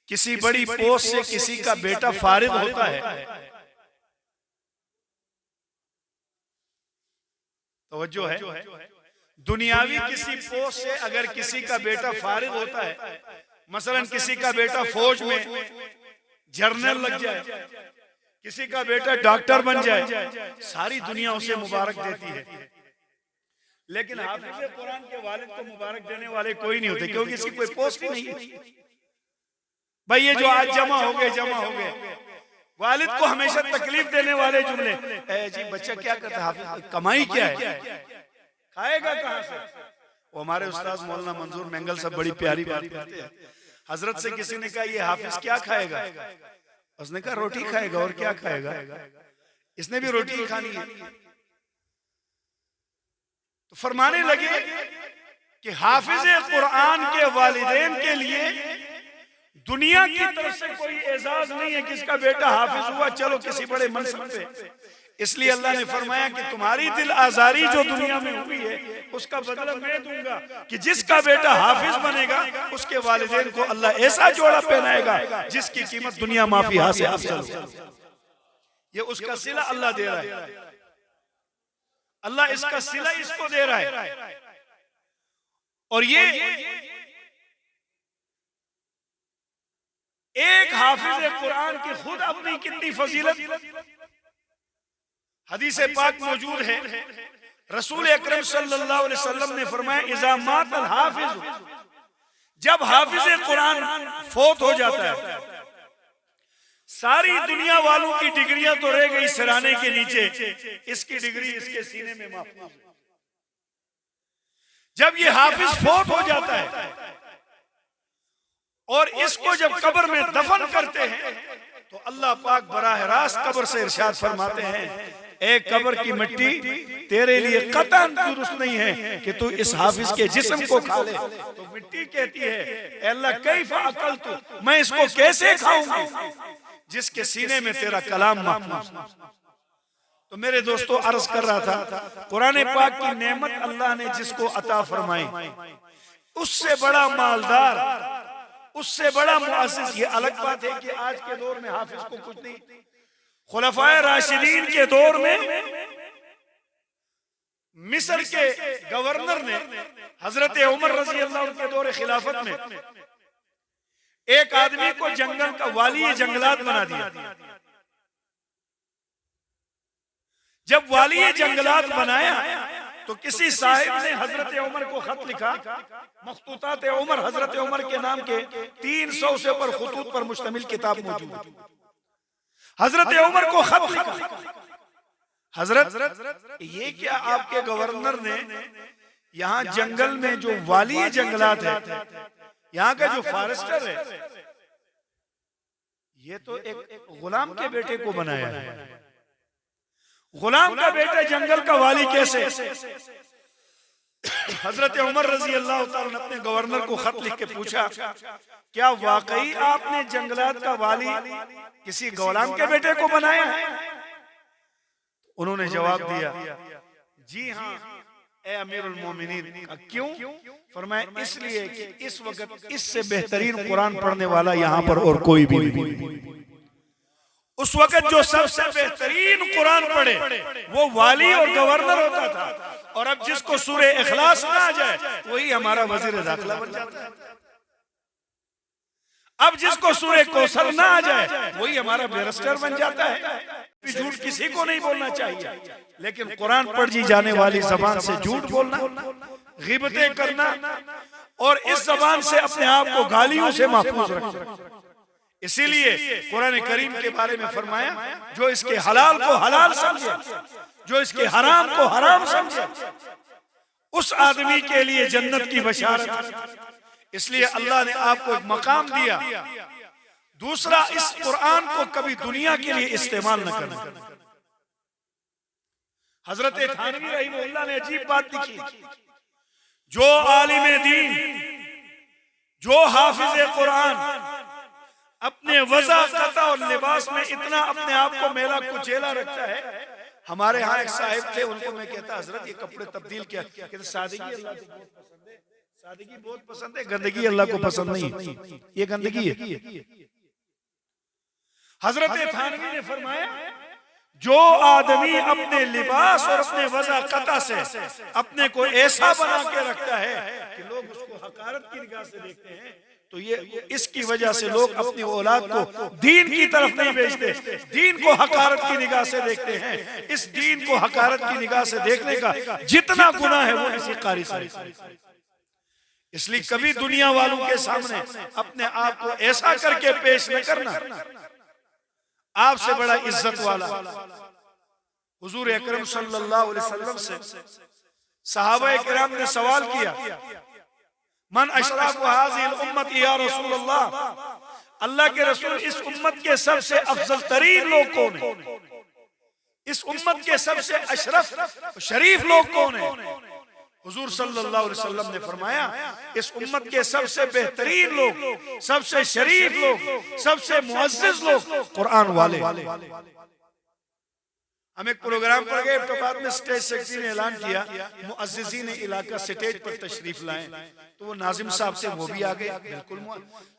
किसी बड़ी पोस्ट से किसी का बेटा फारिग होता है, तवज्जो है, दुनियावी किसी पोस्ट से अगर किसी का बेटा फारिग होता है, मसलन किसी का बेटा फौज में जर्नल लग जाए, किसी का बेटा डॉक्टर बन जाए, सारी दुनिया उसे मुबारक देती है। लेकिन हाफिज़ कुरान के वालिद को मुबारक देने वाले कोई नहीं होते, क्योंकि इसकी कोई पोस्ट ही नहीं है। भाई ये जो आज जमा हो गए, वालिद को हमेशा तकलीफ देने वाले जुमले, जी बच्चा क्या करता है, हाफिज कमाई क्या है, खाएगा कहां से? वो हमारे उस्ताद मौलाना मंजूर मेंगल सब बड़ी प्यारी बात करते हैं। हजरत से किसी ने कहा ये हाफिज क्या खाएगा? उसने कहा रोटी खाएगा, और क्या खाएगा? इसने भी रोटी ही खानी है। तो फरमाने लगे कि हाफिज कुरान के वालिदैन के लिए दुनिया की तरफ से कोई एजाज नहीं है कि इसका बेटा हाफिज हुआ, चलो किसी बड़े मनसब पे। इसलिए अल्लाह ने फरमाया कि तुम्हारी दिल आजारी जो दुनिया में हुई है उसका बदला मैं दूंगा कि जिसका बेटा हाफिज बनेगा उसके वालिदैन को अल्लाह ऐसा जोड़ा पहनाएगा जिसकी कीमत दुनिया माफिया से अफजल हो। ये उसका सिला अल्लाह दे रहा है, अल्लाह इसका सिला इसको दे रहा है। और ये एक हाफिज कुरान की खुद अपनी कितनी फजीलत हदीस पाक मौजूद है। रसूल अकरम सल्लल्लाहु अलैहि वसल्लम ने फरमाया इज़ा मातल हाफिज, जब हाफिज कुरान फौत हो जाता है, सारी दुनिया वालों की डिग्रियां तो रह गई सिराने के नीचे, इसकी डिग्री इसके सीने में महफूज है। जब ये हाफिज फौत हो जाता है और इसको जब कब्र में दफन करते हैं तो अल्लाह पाक बराह रास्त कब्र से इरशाद फरमाते हैं, एक कब्र की मिट्टी तेरे लिए कतन दुरुस्त नहीं है कि तू इस हाफिज के जिस्म को खा ले। तो मिट्टी कहती है अल्लाह कैफा अकलतु, मैं इसको कैसे खाऊंगी जिसके सीने में तेरा कलाम महफूज। तो मेरे दोस्तों अर्ज कर रहा था, कुरान पाक की नेमत अल्लाह ने जिसको अता फरमाई उससे बड़ा मालदार, उससे बड़ा मुअस्सिस। ये अलग बात है कि आज के दौर में हाफिज को कुछ नहीं, खुलफाए राशिदीन के दौर में मिस्र के गवर्नर ने हजरत उमर रजी अल्लाह के दौर खिलाफत में एक आदमी को जंगल का वाली जंगलात बना दिया। जब वाली जंगलात बनाया तो किसी साहिब ने हजरत उमर को खत लिखा, मखतूतात उमर, हजरत उमर के नाम के 300 से ऊपर खुतूत पर मुश्तमिल किताब मौजूद है। हजरत उमर को खत लिखा, हजरत ये क्या आपके गवर्नर ने यहाँ जंगल में जो वाली जंगलात है, यहाँ का जो फॉरेस्टर है, ये तो एक गुलाम के बेटे को बनाया है। गुलाम का बेटा जंगल का वाली कैसे? हजरत उमर रजी अल्लाह तआला ने अपने गवर्नर को खत लिख के पूछा, क्या वाकई आपने जंगलात का वाली किसी गुलाम के बेटे को बनाया है? उन्होंने जवाब दिया, जी हाँ, ए अमीरुल मोमिनीन। क्यों? फरमाया इसलिए कि इस वक्त इससे बेहतरीन कुरान पढ़ने वाला यहाँ पर और कोई भी नहीं। उस वक्त जो सबसे बेहतरीन कुरान पढ़े वो वाली और गवर्नर होता था, और अब जिसको सूरे इखलास ना आ जाए वही हमारा वजीर दाखिला बन जाता है। अब जिसको सूरे कौसर ना आ जाए वही हमारा बैरिस्टर बन जाता है। झूठ किसी को नहीं बोलना चाहिए, लेकिन कुरान पढ़ी जाने वाली जबान से झूठ बोलना, गिबतें करना और इस जबान से अपने आप को गालियों से महफूज रखना। इसीलिए कुरान करीम के बारे में फरमाया, जो इसके हलाल को हलाल समझे, जो इसके हराम को हराम समझे, उस आदमी के लिए जन्नत की बशारत। इसलिए अल्लाह ने आपको एक मकाम दिया। दूसरा, इस कुरान को कभी दुनिया के लिए इस्तेमाल न करना। हजरत थानवी रहमतुल्लाह ने अजीब बात लिखी, जो आलिम दीन, जो हाफिज कुरान अपने वज़ा कता और लिबास में इतना अपने आप को मेला कुचेला रखता है। हमारे यहाँ एक साहिब थे, उनको मैं कहता हजरत ये कपड़े तब्दील किया, कहते सादगी अल्लाह को बहुत पसंद है, सादगी बहुत पसंद है, गंदगी अल्लाह को पसंद नहीं, ये गंदगी है। हजरत थानवी ने फरमाया, जो आदमी अपने लिबास और अपने वज़ा कता से अपने को ऐसा बना के रखता है कि लोग उसको हकारत की निगाह से देखते हैं, तो ये इसकी वजह से लोग अपनी औलाद को दीन की तरफ नहीं भेजते, दीन को हकारत की निगाह से देखते हैं। इस दीन को हकारत की निगाह से देखने का जितना गुनाह है वो किसी कारी से। इसलिए कभी दुनिया वालों के सामने अपने आप को ऐसा करके पेश न करना। आपसे बड़ा इज्जत वाला हुजूर अकरम सल्लल्लाहु अलैहि वसल्लम से सहाबा किराम ने सवाल किया, मन अशराफ हाज़िल उम्मत या रसूलल्लाह, अल्लाह के रसूल इस उम्मत के सबसे अफजल तरीन लोग कौन है? इस उम्मत के सबसे अशरफ शरीफ लोग कौन है? हुजूर सल्लल्लाहु अलैहि वसल्लम ने फरमाया, इस उम्मत के सबसे बेहतरीन लोग, सबसे शरीफ लोग, सबसे मुअज़्ज़िज़ लोग कुरान वाले। हम एक प्रोग्राम पर गए तो बाद में स्टेज सेक्रेटरी ने ऐलान किया मुअज़्ज़िज़ीन इलाका स्टेज पर तशरीफ लाएं, तो वो नाजिम साहब से वो भी आ गए बिल्कुल,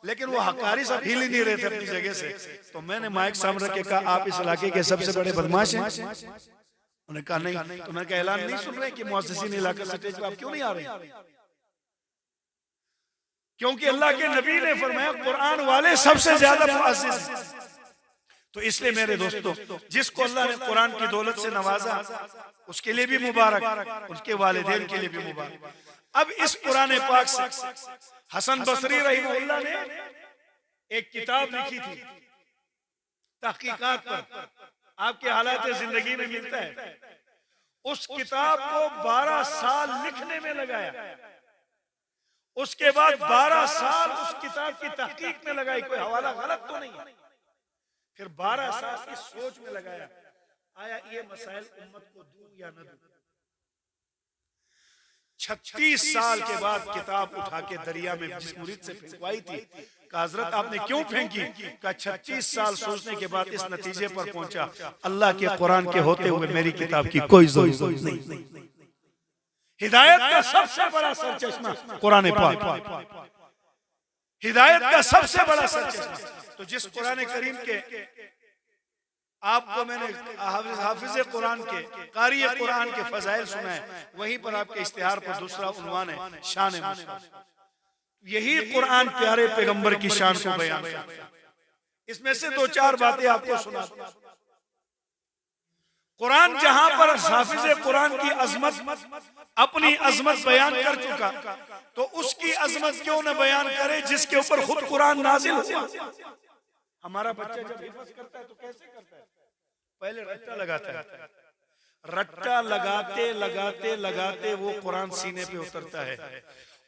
लेकिन वो हकारी साहब हिल ही नहीं रहे थे अपनी जगह से। तो मैंने माइक सामने रख के कहा, आप इस इलाके के सबसे बड़े बदमाश हैं? उन्होंने कहा नहीं। तो मैंने कहा ऐलान नहीं सुन रहे कि मुअज़्ज़िज़ीन इलाका स्टेज पर आप क्यों नहीं आ रहे? क्योंकि अल्लाह के नबी ने फरमाया कुरान वाले सबसे ज्यादा मुअज़्ज़िज़। तो इसलिए मेरे दोस्तों, जिसको अल्लाह ने कुरान की दौलत से नवाजा उसके लिए भी मुबारक, उसके वालिदैन के लिए भी मुबारक। अब इस कुरान पाक से हसन बसरी रहमतुल्लाह ने एक किताब लिखी थी तहकीकात पर, आपके हालात जिंदगी में मिलता है। उस किताब को 12 साल लिखने में लगाया, उसके बाद 12 साल उस किताब की तहकीक में लगाई, कोई हवाला गलत तो नहीं है। फिर 12 साल की सोच में लगाया, आया ये मसाइल उम्मत को दूं या न दूं। 36 साल के बाद किताब उठा के दरिया में जिस मुरीद से फेंकवाई थी, कहा हजरत आपने क्यों फेंकी? कहा 36 साल सोचने के बाद इस नतीजे पर पहुंचा, अल्लाह के कुरान के होते हुए मेरी किताब की कोई जरूरत नहीं। हिदायत का सबसे बड़ा सरचश्मा कुरान पाक, हिदायत का सबसे बड़ा सरचश्मा। तो जिस कुरान करीम के आपको मैंने हाफिज कुरान के, कारी कुरान के फजाइल सुनाए, वहीं पर आपके इश्तिहार पर दूसरा उन्वान है शान मुस्तफा। यही कुरान प्यारे पैगंबर की शान को बयान करता है। इसमें से 2-4 बातें आपको सुना। कुरान जहां पर हाफिज कुरान की अजमत, अपनी अजमत बयान कर चुका, तो उसकी अजमत क्यों न बयान करे जिसके ऊपर खुद कुरान नाजिल हुआ। हमारा बच्चा जब हिफ्ज़ करता है तो कैसे करता है? पहले रट्टा लगाता है, रट्टा लगाते लगाते लगाते वो कुरान सीने पे उतरता है।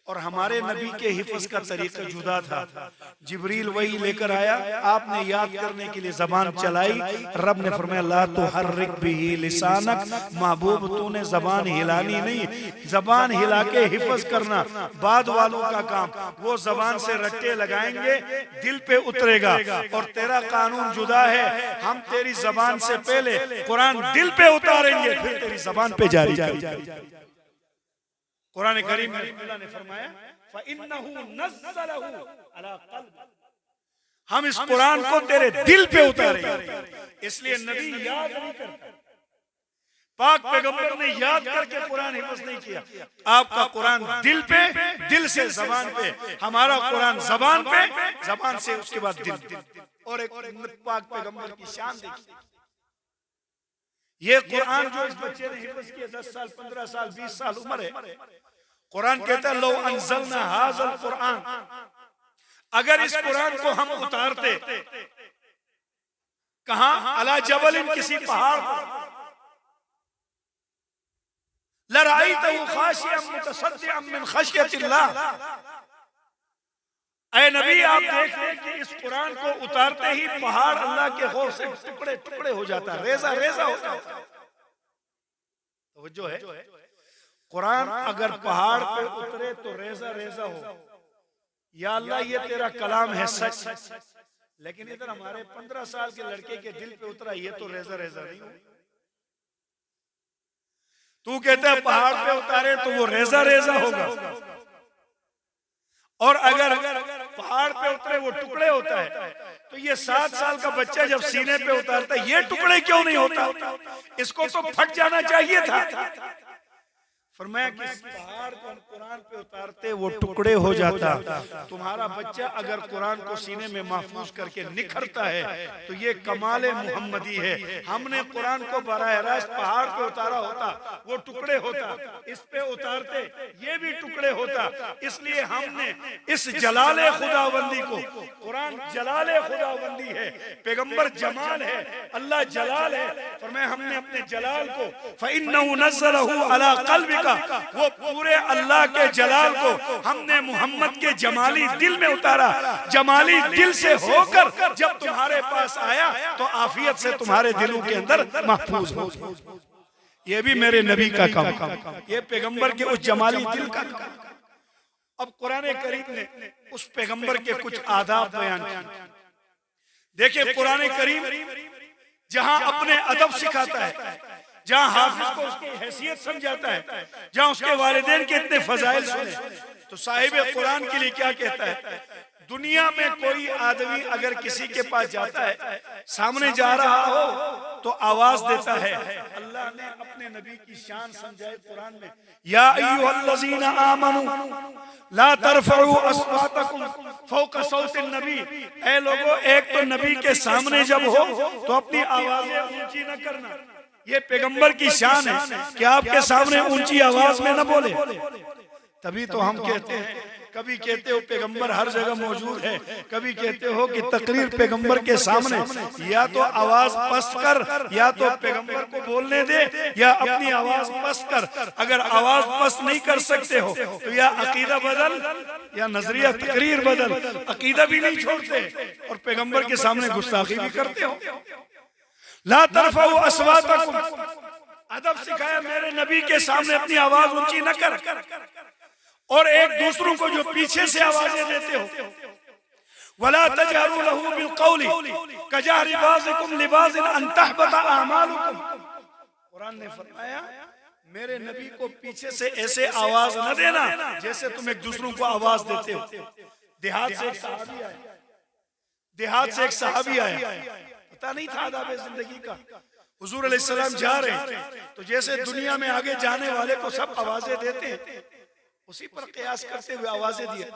और हमारे नबी के हिफ्ज़ का तरीका जुदा था। जिब्रील वही लेकर आया, आपने याद करने के लिए जबान चलाई, रब ने फरमाया ला तुहर्रिक बिही लिसानक, महबूब तूने जबान हिलानी नहीं, जबान हिला के हिफ्ज़ करना बाद वालों का काम। वो जबान से रट्टे लगाएंगे, दिल पे उतरेगा। और तेरा कानून जुदा है, हम तेरी जबान से पहले कुरान दिल पे उतारेंगे, फिर तेरी जबान पे जारी करेंगे। कुरान करीम में अल्लाह ने फरमाया फ़इन्नहु नज़्ज़लहु अला क़ल्ब, हम इस कुरान को तेरे दिल पे उतारेंगे। इसलिए नबी याद नहीं करता, पाक पैगंबर ने याद करके कुरान हिफ्ज़ नहीं किया। आपका कुरान दिल पे, दिल से जबान पे, हमारा कुरान जबान पे, जबान से उसके बाद दिल। और एक पाक पैगंबर की शान देखिए, ये कुरान जो इस बच्चे ने हिफ्ज़ किया, 10 साल 15 साल 20 साल उम्र है, कुरान कहता है लो अंज़लना हाज़ल कुरान, अगर इस कुरान को हम उतारते कहां, अला जबलिन, किसी पहाड़ पर, लराइतहु खाशिअम मुतसद्दिअम मिन खश्यतिल्लाह, ऐ नबी आप देख लें कि इस कुरान को उतारते ही पहाड़ अल्लाह के खौफ से टुकड़े टुकड़े हो जाता है, रेजा रेजा हो जाता है। तो जो है कुरान अगर पहाड़ पे उतरे तो रेजा रेजा हो, या अल्लाह ये तेरा कलाम है सच, लेकिन इधर हमारे 15 साल के लड़के के दिल पे उतरा, ये तो रेजा रेजा नहीं हो। तू कहता है पहाड़ पे उतारे तो वो रेजा रेजा होगा, और अगर पहाड़ पे उतरे वो टुकड़े होता है, तो ये 7 साल का बच्चा जब सीने पे उतारता है, ये टुकड़े क्यों नहीं होता? इसको तो फट जाना चाहिए था। फरमाया कि पहाड़ को हम कुरान पे उतारते वो टुकड़े हो जाता। तुम्हारा बच्चा अगर कुरान को सीने में महफूज करके निखरता है तो ये कमाले मुहम्मदी है। हमने कुरान को बराह रास्त पहाड़ पे उतारा होता वो टुकड़े होता, इस पे उतारते ये भी टुकड़े होता। इसलिए हमने इस जलाले खुदाबंदी को, कुरान जलाले खुदाबंदी है, पैगंबर जमाल है, अल्लाह जलाल है, फरमाया हमने अपने जलाल को फ़इन्नहु नज़्ज़लहु अला क़ल्बिका, वो पूरे अल्लाह के जलाल को हमने मोहम्मद के जमाली दिल में उतारा। जमाली दिल से होकर जब तुम्हारे पास आया तो आफियत से तुम्हारे दिलों के अंदर महफूज हो। ये भी मेरे नबी का काम, ये पैगंबर के उस जमाली दिल का काम। अब कुरान करीम ने उस पैगंबर के कुछ आदाब बयान किए। देखिए कुरान करीम जहां अपने अदब सिखाता है, जहां हाफिज को उसकी हैसियत समझाता है, जहां उसके वालिदैन के इतने फजाइल सुने, तो साहिब कुरान के लिए क्या कहता है? दुनिया में कोई आदमी अगर किसी के पास जाता है, सामने जा रहा हो तो आवाज देता है। अल्लाह ने अपने नबी की शान समझाई कुरान में, या अय्युहल्लज़ीना आमनू ला तरफ़ऊ अस्वातकुम फ़ौक़ सौतिन नबी, ऐ लोगों एक तो नबी के सामने जब हो तो अपनी आवाजें ऊंची न करना। ये पैगंबर की शान है कि आपके सामने ऊंची आवाज में न बोले। तभी तो हम कहते हैं, कभी कहते हो पैगंबर हर जगह मौजूद है, कभी कहते हो कि तकरीर पैगंबर के सामने या तो आवाज पस्त कर, या तो पैगंबर को बोलने दे, या अपनी आवाज पस्त कर। अगर आवाज पस्त नहीं कर सकते हो तो या अकीदा बदल या नजरिया तकरीर बदल। अकीदा भी नहीं छोड़ते और पैगंबर के सामने गुस्ताखी भी करते हो। ला तरफ़ऊ अस्वातकुम, अदब सिखाया मेरे नबी के सामने अपनी आवाज ऊंची न कर। और एक दूसरों को जो पीछे से आवाजें देते हो, वला तजहरू लहू बिलक़ौली कजहरि बाज़िकुम लिबाज़िन अन तहबता अमालुकुम। कुरान ने फरमाया मेरे नबी को पीछे से ऐसे आवाज न देना जैसे तुम एक दूसरों को आवाज देते हो। देहात से एक सहाबी आया, पता नहीं था आदाब जिंदगी का। हुजूर अलैहिस्सलाम जा रहे हैं तो जैसे दुनिया में आगे जाने वाले को सब आवाजें देते हैं, उसी पर कयास करते हुए आवाजें दिया,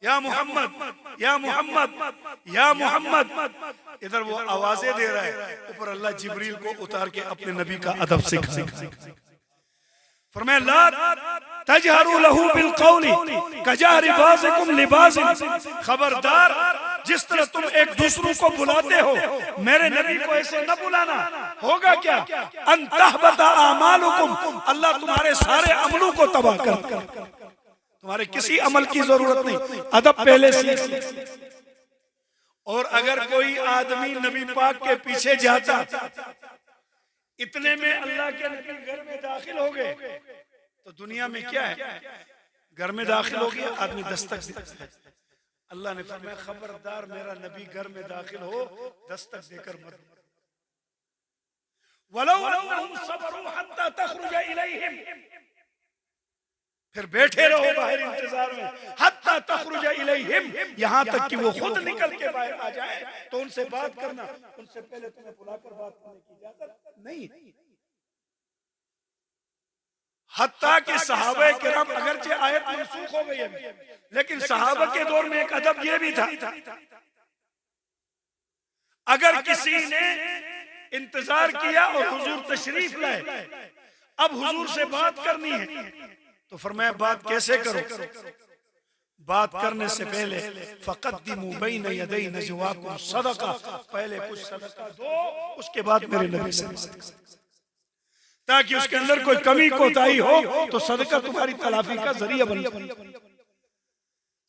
या मोहम्मद या मोहम्मद या मोहम्मद। इधर वो आवाजें दे रहा है, ऊपर अल्लाह जिब्रील को उतार के अपने नबी का अदब सिखाया। फरमाया ला तजहरू लहू बिलक़ौली कजहरि बाज़िकुम लिबाज़िन, खबरदार जिस तरह तुम एक दूसरों को बुलाते हो मेरे नबी को ऐसे न बुलाना। होगा क्या? अन तहबता अमालुकुम, अल्लाह तुम्हारे सारे अमलों को तबाह कर। तुम्हारे किसी अमल की जरूरत नहीं, अदब पहले सीख। और अगर कोई आदमी नबी पाक के पीछे जाता, इतने में अल्लाह के नबी घर में दाखिल हो गए, तो दुनिया में क्या है? घर में दाखिल हो गया, आदमी दस्तक देता है। अल्लाह ने फरमाया खबरदार मेरा नबी घर में दाखिल हो दस्तक देकर मत। वलौ अन्नहुम सबरू हत्ता तखरुज इलैहिम, फिर बैठे रहो बाहर इंतजार में, हत्ता तखरुज इलैहिम, यहाँ तक कि वो खुद निकल के बाहर आ जाए तो उनसे बात करना। उनसे पहले तुम्हें बुलाकर बात करने की इजाजत नहीं। हत्ता कि सहाबा किराम, अगरचे आयत मनसूख हो गई है, लेकिन सहाबा के दौर में एक अदब ये भी था, अगर किसी ने इंतजार किया और हुजूर तशरीफ लाए, अब हुजूर से बात करनी है, तो फरमाया बात कैसे करो? बात करने से पहले फक़द्दिमू बैन यदै नजवाकुम सदका, पहले कुछ सदका दो, उसके बाद मेरे नबी से बात, ताकि उसके अंदर कोई कमी कोताही हो तो सदका तुम्हारी तलाफी का जरिया बन जाए।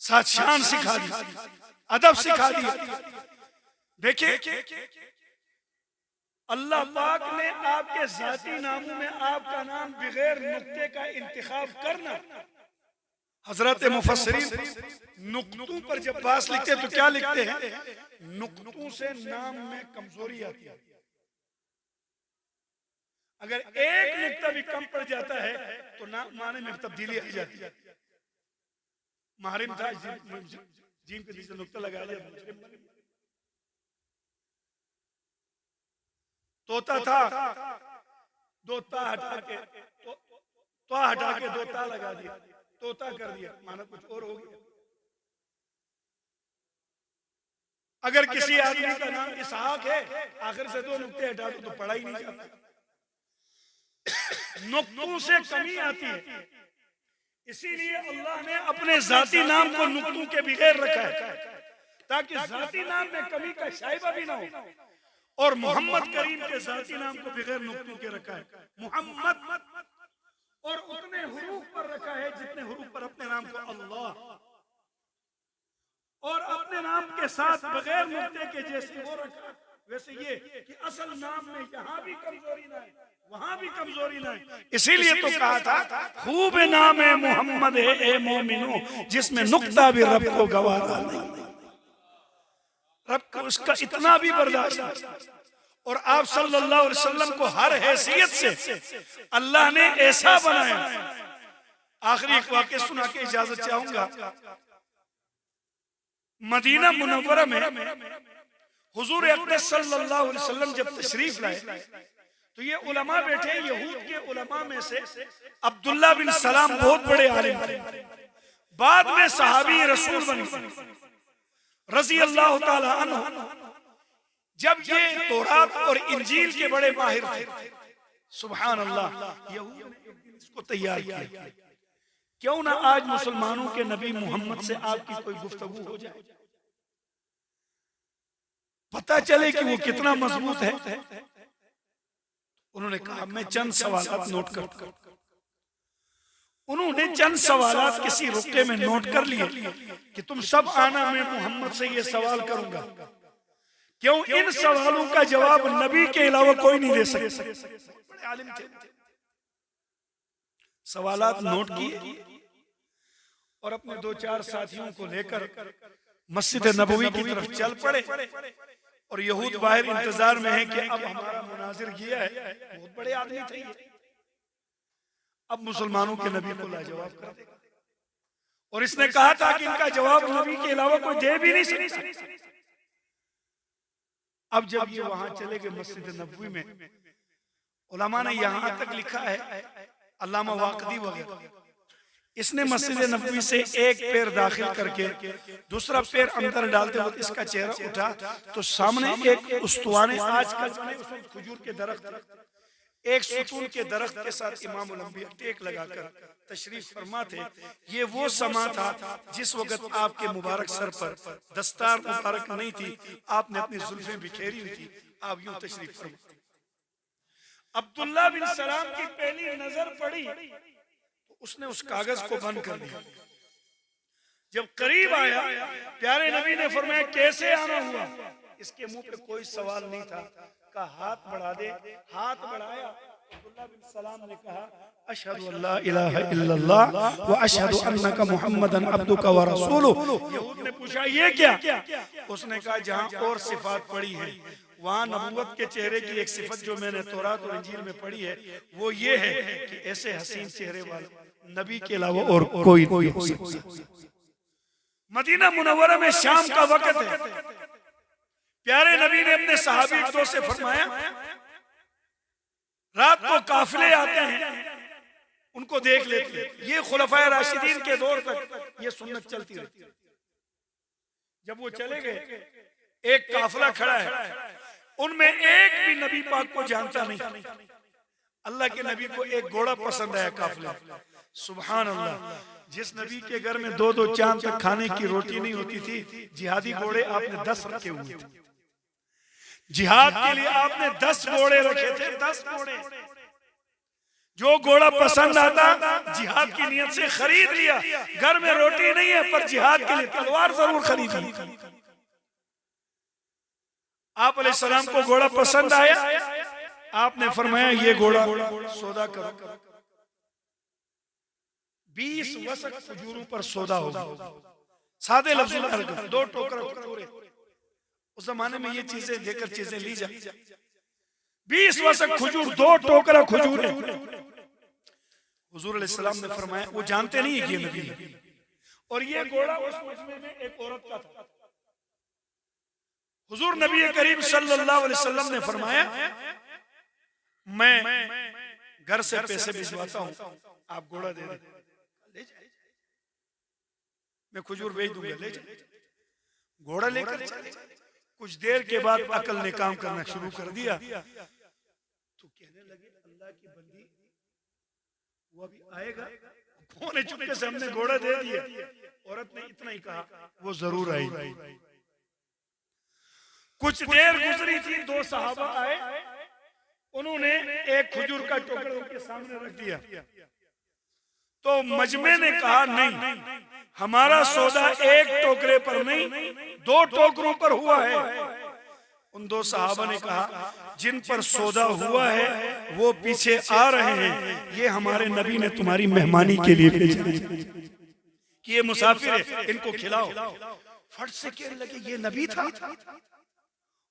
साथ शान सिखा दी, अदब सिखा दिया। देखिए अल्लाह पाक ने आपके जाती नामों में आपका नाम बगैर नुक्ते का इंतखाब करना। हजरत मुफस्सिरीन नुक्तों पर जब बास लिखते तो क्या लिखते हैं? नुक्तों से नाम में कमजोरी आती है। अगर एक नुक्ता भी कम पड़ जाता है तो नाम माने में तब्दीली आ जाती है। महरिम था, जीम के नीचे नुक्ता लगाया जाता, तोता था, दो ता हटा के दो ता लगा दिया, तोता कर दिया, माना कुछ और हो गया। अगर किसी आदमी का नाम इसहाक है, आखिर से दो नुक्ते हटा दो तो पढ़ा ही नहीं जाता। नुक्तों से कमी आती है, इसीलिए अल्लाह ने अपने जाती नाम को नुक्तों के बगैर रखा है, ताकि जाती नाम में कमी का शाइबा भी ना हो। और मोहम्मद करीम के जाती नाम को बगैर नुक्तों के रखा है, मोहम्मद, और उतने हुरूफ पर रखा है जितने हुरूफ पर अपने नाम को अल्लाह, और अपने नाम के साथ बगैर नुक्ते के जैसे वो रखा, वैसे ये कि असल नाम में यहाँ भी कमजोरी ना है, वहां भी कमजोरी ना है। इसीलिए तो कहा था खूब नाम है मोहम्मद है ए मोमिनो, जिसमें नुक्ता भी रब को गवारा नहीं, रब को उसका इतना भी बर्दाश्त नहीं। और आप सल्लल्लाहु अलैहि वसल्लम को हर हैसियत से अल्लाह ने ऐसा बनाया। आखिरी एक वाक़या सुना के इजाजत चाहूंगा। मदीना मुनव्वरा में हुजूर अक़दस सल्लल्लाहु अलैहि वसल्लम जब तशरीफ लाए तो ये उलमा बैठे, यहूद के उलमा में से अब्दुल्ला बिन सलाम बहुत बड़े आलिम थे, बाद में सहाबी रसूल बने रज़ी अल्लाह ताला अन्हु। जब ये तौरात और इंजील के बड़े माहिर थे, सुभान अल्लाह, यहूद ने इसको तैयार किया, क्यों ना आज मुसलमानों के नबी मोहम्मद से आपकी कोई गुफ्तगू हो जाए, पता चले कि वो कितना मजबूत है। उन्होंने कहा मैं चंद सवालात नोट करता हूं। उन्होंने चंद सवालात किसी रुके में नोट कर लिए कि तुम सब आना, मैं मोहम्मद से ये सवाल करूंगा। क्यों? इन सवालों का जवाब नबी के अलावा कोई नहीं दे सकता। बड़े आलिम थे। सवालात नोट किए और अपने दो चार साथियों को लेकर मस्जिद नबवी की तरफ चल पड़े। और यहूद बाहर इंतजार में है कि अब हमारा मुनाजिर किया है, बहुत बड़े आदमी थे, अब मुसलमानों के नबी को लाजवाब कर देगा। और इसने कहा था कि इनका जवाब नबी के अलावा कोई दे भी नहीं सकता। अब जब ये वहां चले गए मस्जिद नबवी में, उलमा ने यहां तक लिखा है, अल्लामा वाक़दी वगैरह, इसने मस्जिद नबवी से एक पैर दाखिल करके दूसरा पैर अंदर डालते वक्त इसका चेहरा उठा तो सामने एक उस्तवाने, आजकल खजूर के दरख्त, एक सुतून के दरख्त के साथ इमाम उल-अंबिया टेक लगाकर तशरीफ फरमा थे। ये वो समा था जिस वक्त आपके मुबारक सर पर दस्तार मुबारक नहीं थी, आपने अपनी जुल्फें बिखेरी हुई थी, आप यूं तशरीफ फरमा। अब्दुल्ला बिन सलाम की पहली नजर पड़ी तो उसने उस कागज को बंद कर दिया। जब करीब आया, प्यारे नबी ने फरमाया कैसे आना हुआ? इसके मुंह पे कोई सवाल नहीं था। कहा हाथ बढ़ा दे। हाथ बढ़ाया, अब्दुल्ला बिन सलाम ने कहा अशहदु अल्ला इलाहा इल्लल्लाह व अशहदु अन्नका मुहम्मदन अब्दुका व रसूलुहु। यहूद ने पूछा ये क्या? उसने कहा जहां और सिफात पड़ी है वहां नबूवत के चेहरे की एक सिफत जो मैंने तौरात और इंजील में पढ़ी है वो ये है कि ऐसे हसीन चेहरे वाला नबी के अलावा और कोई नहीं हो सकता। मदीना मुनव्वरा में शाम का वक्त है। प्यारे नबी ने अपने सहाबी एक दो से फरमाया, रात को काफिले आते हैं, उनको देख लेते हैं। ये खुलफाए राशिदीन के दौर तक ये सुन्नत चलती रहती है। जब वो चले गए, एक काफिला खड़ा है, उनमें एक भी नबी पाक को जानता नहीं। अल्लाह के नबी को एक घोड़ा पसंद आया काफिले। सुभान अल्लाह, जिस नबी के घर में 2-2 चांद तक खाने की रोटी नहीं होती थी, जिहादी घोड़े आपने 10 रखे हुए थे। जिहाद के लिए आपने 10 घोड़े रखे थे, 10 घोड़े। जो घोड़ा पसंद आता जिहाद की नियत से खरीद लिया। घर में रोटी नहीं है पर जिहाद के लिए तलवार जरूर खरीदी। आप अलैहिस्सलाम को घोड़ा पसंद आया, आपने फरमाया ये घोड़ा सौदा करो। 20 वसक खजूरों पर सौदा होगा। सादे लफ्ज़ों में 2 टोकरा खजूर। उस जमाने में ये चीजें देकर चीजें ली जाती। 20 वसक खजूर, 2 टोकरा खजूर। हुजूर अलैहिस्सलाम ने फरमाया, वो जानते नहीं है ये नबी है। और ये घोड़ा उस मजमे में एक औरत का था। हुजूर नबी करीम सल्लल्लाहु अलैहि वसल्लम ने फरमाया, मैं घर से पैसे भिजवाता हूँ, आप घोड़ा दे दे, ले जाए, मैं खजूर भेज दूंगा, ले जाए। घोड़ा लेकर चले। कुछ देर के बाद अकल ने काम करना शुरू कर दिया, तो कहने लगे, अल्लाह की बंदी, वो अभी आएगा। कौन है? चुपके से हमने घोड़ा दे दिया। औरत ने इतना ही कहा, वो जरूर आएगी। कुछ देर गुजरी थी, 2 सहाबा आए, उन्होंने एक खजूर का टोकरा उनके सामने रख दिया। तो मजमे ने कहा, नहीं, हमारा सौदा एक टोकरे पर नहीं 2 टोकरों पर हुआ है। उन 2 सहाबा ने कहा, जिन पर सौदा हुआ है वो पीछे आ रहे हैं, ये हमारे नबी ने तुम्हारी मेहमानी के लिए भेजा कि ये मुसाफिर है, इनको खिलाओ। फट से कहने लगे, ये नबी था?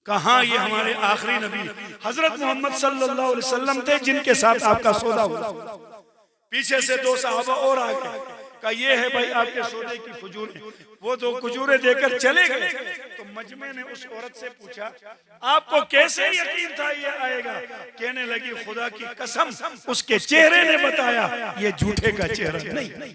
कहा, ये हमारे आखिरी नबी हजरत मोहम्मद सल्लल्लाहु अलैहि वसल्लम थे, जिनके साथ आपका सौदा हुआ। पीछे से 2 सहाबा और आ गए, कहा, ये है भाई आपके सौदे की खजूरें। वो 2 खजूरें देकर चले गए। तो मजमे ने उस औरत से पूछा, आपको कैसे यकीन था ये आएगा? कहने लगी, खुदा की कसम, उसके चेहरे ने बताया ये झूठे का चेहरा नहीं,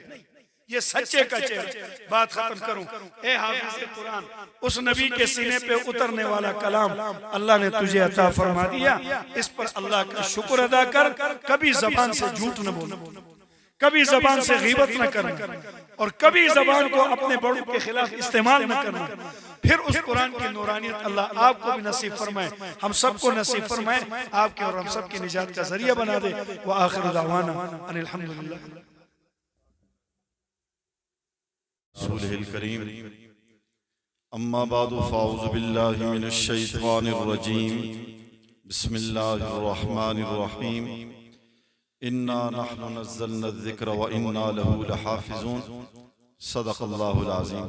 ये सच्चे का चेहरा। बात खत्म करूं। ए हाफिज़ कुरान, उस नबी के सीने पे उतरने वाला कलाम अल्लाह ने तुझे अता फरमा दिया। इस पर अल्लाह का शुक्र अदा कर। कभी जबान से झूठ न बोलना, कभी जबान से गीबत न करना, और कभी जबान को अपने बड़ों के खिलाफ इस्तेमाल न करना। फिर उस कुरान की नूरानियत अल्लाह आपको भी नसीब फरमाए, हम सबको नसीब फरमाए, आपके और हम सब की निजात का जरिया बना दे। व आखिर दावाना अनिल हम्दुलिल्लाह। रसूलिल करीम, अम्मा बादु फ़ाऊज़ु बिल्लाहि मिनश शैतानिर रजीम, बिस्मिल्लाहिर रहमानिर रहीम, इन्ना नहनु नज़्ज़लना ज़िक्र व इन्ना लहू लहाफ़िज़ून, सदक़ल्लाहुल अज़ीम।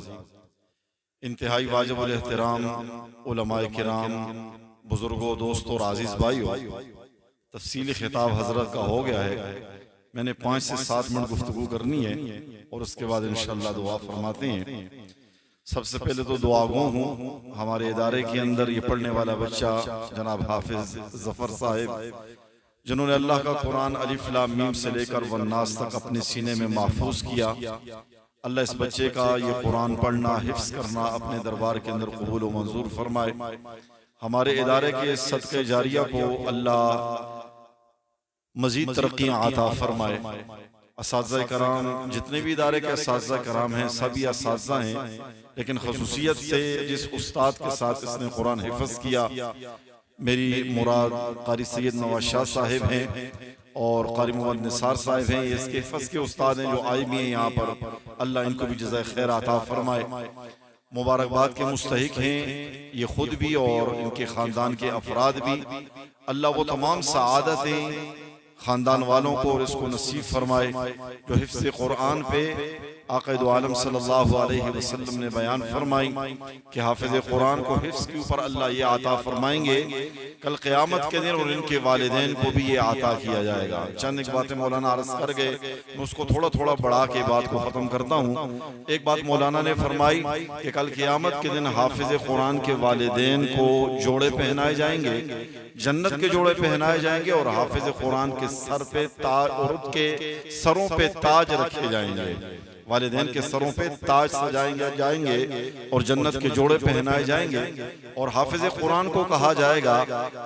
इंतहाई वाजिबुल एहतराम उलमाए किराम, बुजुर्गों, दोस्तों और आज़ीज़ भाइयों, तफ़सीली खिताब हज़रत का हो गया है। मैंने 5 से 7 मिनट गुफ्तगू करनी है और उसके बाद इंशाअल्लाह दुआ फरमाते हैं। सबसे पहले तो दुआ गो हूँ हमारे इदारे के अंदर ये पढ़ने वाला बच्चा जनाब हाफिज जफर साहिब, जिन्होंने अल्लाह का कुरान अलिफ लाम मीम से लेकर वन्नास तक अपने सीने में महफूज किया। अल्लाह इस बच्चे का ये कुरान पढ़ना, हिफ्स करना अपने दरबार के अंदर कबूल व मंजूर फरमाए। हमारे इदारे के सदक़े जारिया को अल्लाह मजीद तरक्कियाँ आता फरमाए। असातिज़ा कराम, जितने भी इदारे के असातिज़ा कराम हैं, सभी असातिज़ा हैं, लेकिन खसूसियत से जिस उस्ताद के साथ इसने कुरान हिफ्ज़ किया, मेरी मुराद कारी सैयद नवाज शाह साहिब हैं और कारी मोहम्मद निसार साहिब हैं। ये इसके हिफ्ज़ के उस्ताद हैं जो आए भी हैं यहाँ पर। अल्लाह इनको भी जज़ाए खैर अता फरमाए। मुबारकबाद के मुस्तहिक हैं ये खुद भी और इनके ख़ानदान के अफराद भी। अल्लाह वो तमाम सआदतें ख़ानदान वालों को और इसको नसीब फरमाए जो हिफ्ज़ कुरान पे आक़ा दो आलम सल्लल्लाहु अलैहि वसल्लम ने बयान फरमाई कि हाफिज़ कुरान को हिफ्ज़ के ऊपर अल्लाह ये आता फरमाएंगे कल क़यामत के दिन, और इनके वालिदैन को भी ये आता किया जाएगा। चंद एक बातें मौलाना अर्ज़ कर गए, मैं उसको थोड़ा थोड़ा बढ़ा के बात को ख़त्म करता हूँ। एक बात मौलाना ने फरमाई कि कल क़यामत के दिन हाफिज़ कुरान के वालिदैन को जोड़े पहनाए जाएंगे, जन्नत के जोड़े पहनाए जाएंगे, और हाफिज़ कुरान के सर पे ताज और उनके सरों पे ताज रखे जाएंगे। वालिदैन के सरों पे ताज सजाएंगे जाएंगे और जन्नत के जोड़े पहनाए जाएंगे। और हाफिज़ कुरान को कहा जाएगा,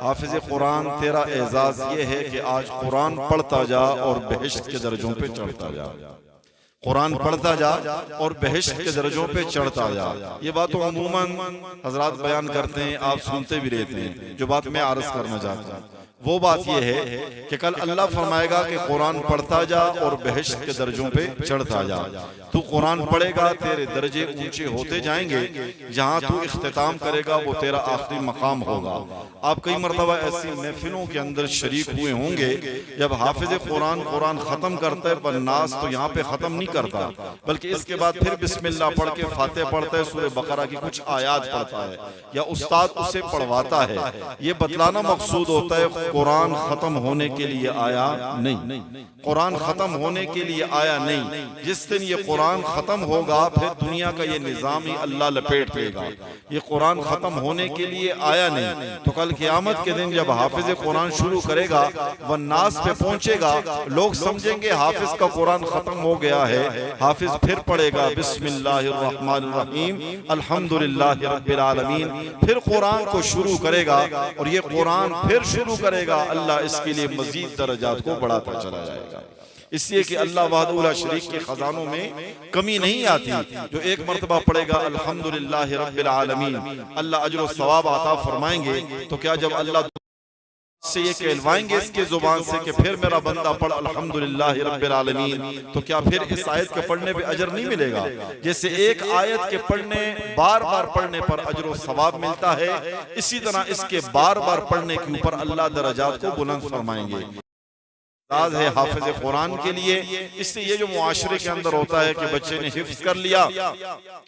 हाफिज़ कुरान तेरा एजाज ये है कि आज कुरान पढ़ता जा और बहिश्त के दर्जों पे चढ़ता जा। कुरान पढ़ता जा और बहिश्त के दर्जों पे चढ़ता जा। ये बात तो अमूमन हजरात बयान करते हैं, आप सुनते भी रहते हैं। जो बात मैं अर्ज़ करना चाहता हूँ वो बात यह है कि कल अल्लाह फरमाएगा कि कुरान पढ़ता जा और बहिश्त के दर्जों पे चढ़ता जा। तू कुरान पढ़ेगा, तेरे दर्जे ऊंचे होते जाएंगे, जहां तू इख्तिताम करेगा वो तेरा आखिरी मकाम होगा। आप कई मरतबा ऐसी महफिलों के अंदर शरीक हुए होंगे, जब हाफिज़ कुरान कुरान ख़त्म करता है पर नाज तो यहाँ पे ख़त्म नहीं करता, बल्कि इसके बाद फिर बिस्मिल्लाह पढ़ के फातिहा पढ़ता है, सूरह बकरा की कुछ आयात पढ़ता है या उस्ताद उसे पढ़वाता है। ये बतलाना मकसूद होता है कुरान खत्म होने के लिए आया नहीं, कुरान खत्म होने के लिए आया नहीं। जिस दिन ये कुरान खत्म होगा फिर दुनिया का ये निजाम ही अल्लाह लपेट लेगा। ये कुरान खत्म होने के लिए आया नहीं। तो कल क़यामत के दिन जब हाफिज़ कुरान शुरू करेगा वह नास पे पहुंचेगा, लोग समझेंगे हाफिज का कुरान खत्म हो गया है। हाफिज फिर पढ़ेगा बिस्मिल्लाहिर्रहमानिर्रहीम अल्हम्दुलिल्लाहि रब्बिल आलमीन, फिर कुरान को शुरू करेगा और ये कुरान फिर शुरू करेगा। अल्लाह इसके लिए मजीद दर्जात को बढ़ाता चला जाएगा, इसलिए कि अल्लाह वहदहुल शरीक के खजानों में कमी नहीं आती। जो एक मर्तबा पढ़ेगा अल्हम्दुलिल्लाहि रब्बिल आलमीन, अल्लाह अजर व सवाब अता फरमाएंगे। तो क्या जब अल्लाह से ये कहलवाएंगे इसके जुबान से कि फिर मेरा बंदा पढ़ अल्हम्दुलिल्लाहि रब्बिल आलमीन, तो क्या फिर इस आयत के पढ़ने पे अजर नहीं मिलेगा? जैसे एक आयत के पढ़ने बार बार पढ़ने पर अजर व सवाब मिलता है, इसी तरह इसके बार बार पढ़ने के ऊपर अल्लाह दर्जात को बुलंद फरमाएंगे। राज है हाफिज़ कुरान के लिए। इससे ये जो मुआशरे के अंदर होता है कि बच्चे ने हिफ्ज कर लिया,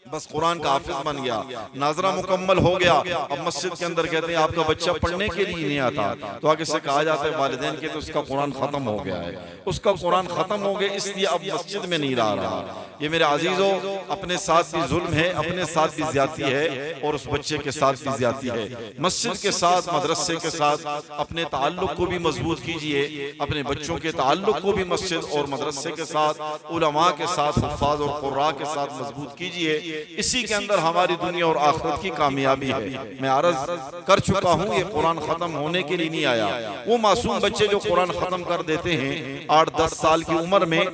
बस कुरान का हाफिज बन गया, नाजरा मुकम्मल हो गया, अब मस्जिद के अंदर कहते हैं आपका बच्चा पढ़ने के लिए नहीं आता, तो आगे से कहा जाता है वालिदैन के तो उसका कुरान खत्म हो गया है, उसका कुरान खत्म हो गया इसलिए अब मस्जिद में नहीं रहा। ये मेरे अजीजों, अपने साथ भी जुल्म है, अपने साथ भी ज्यादती है और उस बच्चे के साथ भी ज्यादती है। मस्जिद के साथ, मदरसे के साथ अपने ताल्लुक को भी मजबूत कीजिए, अपने बच्चों के ताल्लुक को भी मस्जिद और मदरसे के साथ, उलमा के साथ, हुफ्फाज और कुर्रा के साथ मजबूत कीजिए। इसी के अंदर हमारी दुनिया और आखिरत की कामयाबी है। मैं अर्ज कर चुका हूँ, ये कुरान खत्म होने के लिए नहीं आया। वो मासूम बच्चे जो कुरान खत्म कर देते हैं 8-10 साल की उम्र में,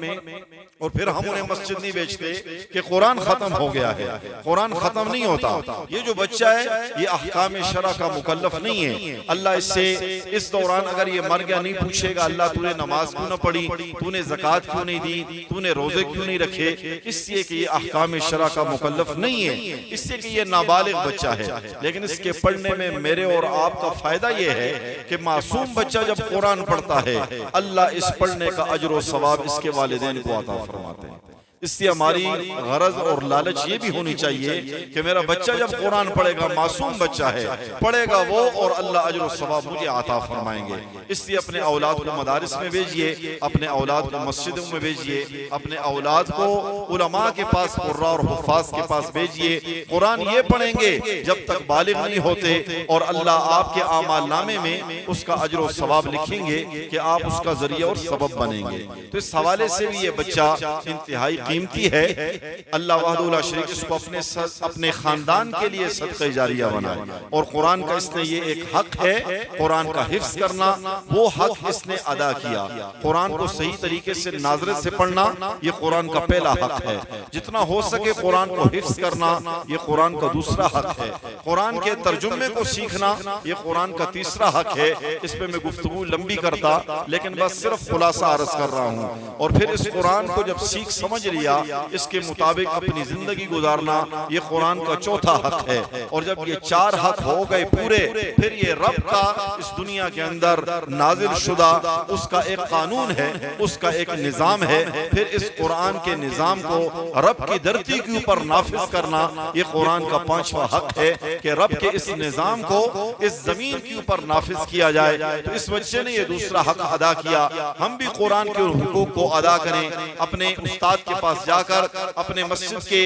और फिर हम उन्हें मस्जिद नहीं बेचते कि कुरान खत्म हो गया है। कुरान खत्म नहीं होता। ये जो बच्चा है ये अहकाम शरा का मुकल्लफ नहीं है। अल्लाह इससे इस दौरान अगर ये मर गया नहीं पूछेगा अल्लाह तूने नमाज क्यों न पढ़ी, तूने ज़कात क्यों नहीं दी, तूने रोजे क्यों नहीं रखे, इसलिए कि ये अहकाम शरा का मुकल्लफ नहीं है, इसलिए कि ये नाबालिग बच्चा है। लेकिन इसके पढ़ने में मेरे और आपका फायदा ये है कि मासूम बच्चा जब कुरान पढ़ता है अल्लाह इस पढ़ने का अजर व सवाब इसके वालिदैन को अता फरमाते हैं। इसलिए हमारी गरज और लालच ये भी होनी चाहिए कि मेरा बच्चा जब कुरान पढ़ेगा, मासूम बच्चा है, पढ़ेगा वो और अल्लाह अजर व सवाब मुझे अता फरमाएंगे। इसलिए अपने औलाद को मदारिस में भेजिए, अपने औलाद को मस्जिदों में भेजिए, अपने औलाद को उलमा के पास, कुर्रा और हुफ्फाज के पास भेजिए। कुरान ये पढ़ेंगे जब तक बालिग नहीं होते और अल्लाह आपके आमाल नामे में उसका अजर व सवाब लिखेंगे कि आप उसका जरिया और सबब बनेंगे। तो इस हवाले से भी ये बच्चा इंतहाई कीमती है। अल्लाह वहदहुल शरीक इसको अपने खानदान के लिए सदक़े जारिया बनाए और कुरान का इसने ये एक हक है, कुरान का हिफ्ज करना, वो हक इसने अदा किया। कुरान को सही तरीके से नाज़रे से पढ़ना ये कुरान का पहला हक है। जितना हो सके कुरान को हिफ्ज करना ये कुरान का दूसरा हक है। कुरान के तर्जुमे को सीखना ये कुरान का तीसरा हक है। इस पे मैं गुफ्तगू लंबी करता, लेकिन बस सिर्फ खुलासा अर्ज कर रहा हूँ। और फिर इस कुरान को जब सीख समझ लिया, इसके मुताबिक अपनी जिंदगी गुजारना, ये कुरान का चौथा हक है। और जब ये 4 हक हो गए पूरे, फिर ये रब का इस दुनिया के अंदर नाजिल शुदा उसका एक कानून है, उसका एक निजाम है। फिर इस कुरान के निजाम को रब की धरती के ऊपर नाफिज करना, ये कुरान का 5वां हक है कि रब के इस निजाम को इस जमीन के ऊपर नाफिज किया जाए। तो इस बच्चे ने ये दूसरा हक अदा किया। हम भी कुरान के हुकूक को अदा करें, अपने उस्ताद के पास जाकर, अपने मस्जिद के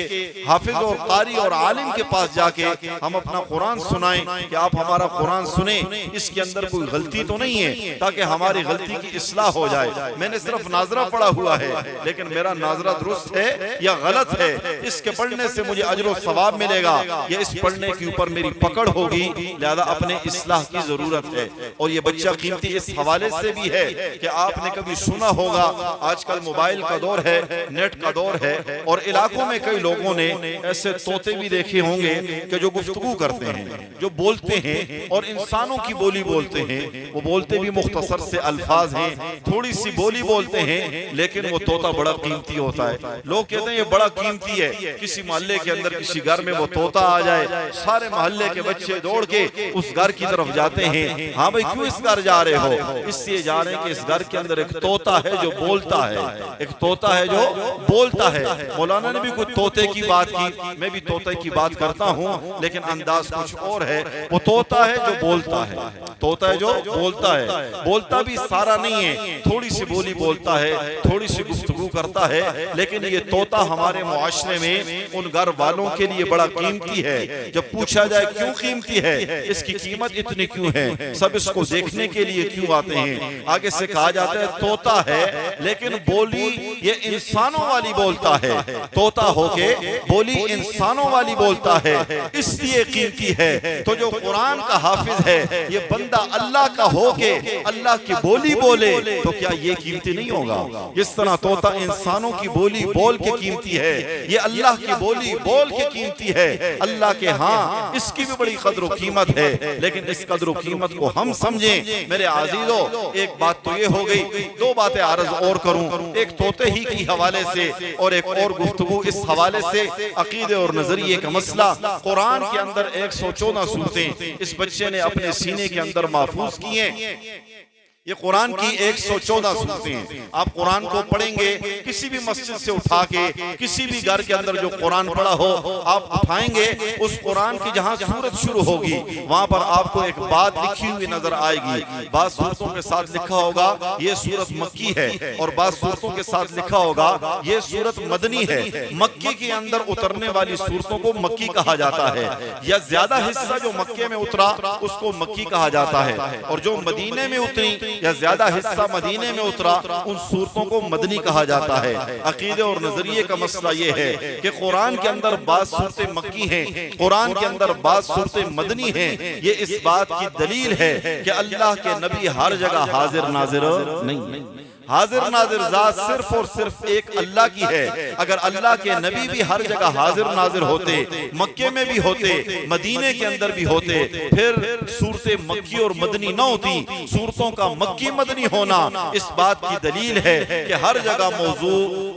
हाफिज और कारी और आलिम के पास जाके हम अपना कुरान सुनाएं कि आप हमारा कुरान सुने, इसके अंदर कोई गलती तो नहीं है, ताकि हमारी गलती की इस्लाह हो जाए। मैंने सिर्फ नाजरा पढ़ा हुआ है, लेकिन मेरा नाजरा दुरुस्त है या गलत है, इसके पढ़ने से मुझे अजर और सवाब मिलेगा या इस पढ़ने के ऊपर मेरी पकड़ होगी, लिहाजा अपने इस्लाह की जरूरत है। और ये बच्चा कीमती इस हवाले से भी है कि आपने कभी सुना होगा, आजकल मोबाइल का दौर है, नेट का दौर है, और इलाकों में कई लोगों ने ऐसे तोते भी देखे होंगे कि जो गुफ्तगू करते हैं, जो बोलते हैं और इंसानों की बोली बोलते हैं। वो बोलते भी मुख्तसर से अल्फाज हैं, थोड़ी सी बोली बोलते हैं, लेकिन वो तोता बड़ा कीमती होता है। लोग कहते हैं ये बड़ा कीमती है। किसी मोहल्ले के अंदर किसी घर में वो तोता आ जाए, सारे मोहल्ले के बच्चे दौड़ के उस घर की तरफ जाते हैं। हाँ भाई, क्यों इस घर जा रहे हो? इसलिए जा रहे हैं कि इस घर के अंदर एक तोता है जो बोलता है, एक तोता है जो बोलता है। मौलाना ने भी कुछ तोते की बात की, मैं भी तोते की बात करता हूँ, लेकिन अंदाज कुछ और है। वो तोता है जो बोलता है, तोता है जो बोलता है। बोलता भी सारा नहीं है, थोड़ी सी बोली बोलता है, थोड़ी सी गुफ्तगू करता है, लेकिन ये तोता हमारे मुआशरे में उन घर वालों के लिए बड़ा कीमती है। जब पूछा जाए क्यों कीमती है, इसकी कीमत इतनी क्यों है, सब इसको देखने के लिए क्यों आते हैं। आगे से कहा जाता है तोता है, लेकिन बोली ये इंसानों वाली बोलता है। तोता होके बोली इंसानों वाली बोलता है, इसलिए कीमती है। तो जो कुरान का हाफिज है, ये बंदा अल्लाह का होके अल्लाह की बोली बोले, तो क्या ये कीमती नहीं होगा? जिस तरह तोता इंसानों की बोली बोल के कीमती है, ये अल्लाह की बोली बोल के कीमती है। अल्लाह के हाँ इसकी भी बड़ी कद्र व कीमत है, लेकिन इस कद्र व कीमत को हम समझें। मेरे आजीजों, एक बात तो ये हो गई, 2 बातें अर्ज और करूं, एक तोते ही की हवाले से और एक और गुफ्तगू इस हवाले से, अकीदे और नजरिए का मसला। कुरान के अंदर 114 सूरतें इस बच्चे ने अपने सीने के अंदर महफूज की हैं। ये कुरान की 114 सूरतें हैं। आप कुरान को पढ़ेंगे, किसी भी मस्जिद से उठा के, किसी भी घर के अंदर जो कुरान पढ़ा हो, आप उठाएंगे, उस कुरान की जहां सूरत शुरू होगी, वहां पर आपको एक बात लिखी हुई नजर आएगी। बाद सूरतों के साथ लिखा होगा ये सूरत मक्की है, और बाद सूरतों के साथ लिखा होगा ये सूरत मदनी है। मक्की के अंदर उतरने वाली सूरतों को मक्की कहा जाता है, या ज्यादा हिस्सा जो मक्के में उतरा उसको मक्की कहा जाता है, और जो मदीने में उतरी या ज्यादा हिस्सा मदीने में उतरा, उन सूरतों को मदनी कहा जाता है। अकीदे और नजरिए का मसला ये है कि कुरान के अंदर बाद सूरतें मक्की हैं, कुरान के अंदर बाद सूरतें मदनी हैं। ये इस बात की दलील है कि अल्लाह के नबी हर जगह हाजिर नाजिर नहीं। हाजिर नाजिर जात सिर्फ और सिर्फ एक अल्लाह की है। अगर अल्लाह के नबी भी हर जगह हाजिर नाजिर होते, मक्के में भी होते, मदीने के अंदर भी होते, फिर सूरतें मक्की और मदनी न होती। सूरतों का मक्की मदनी होना इस बात की दलील है कि हर जगह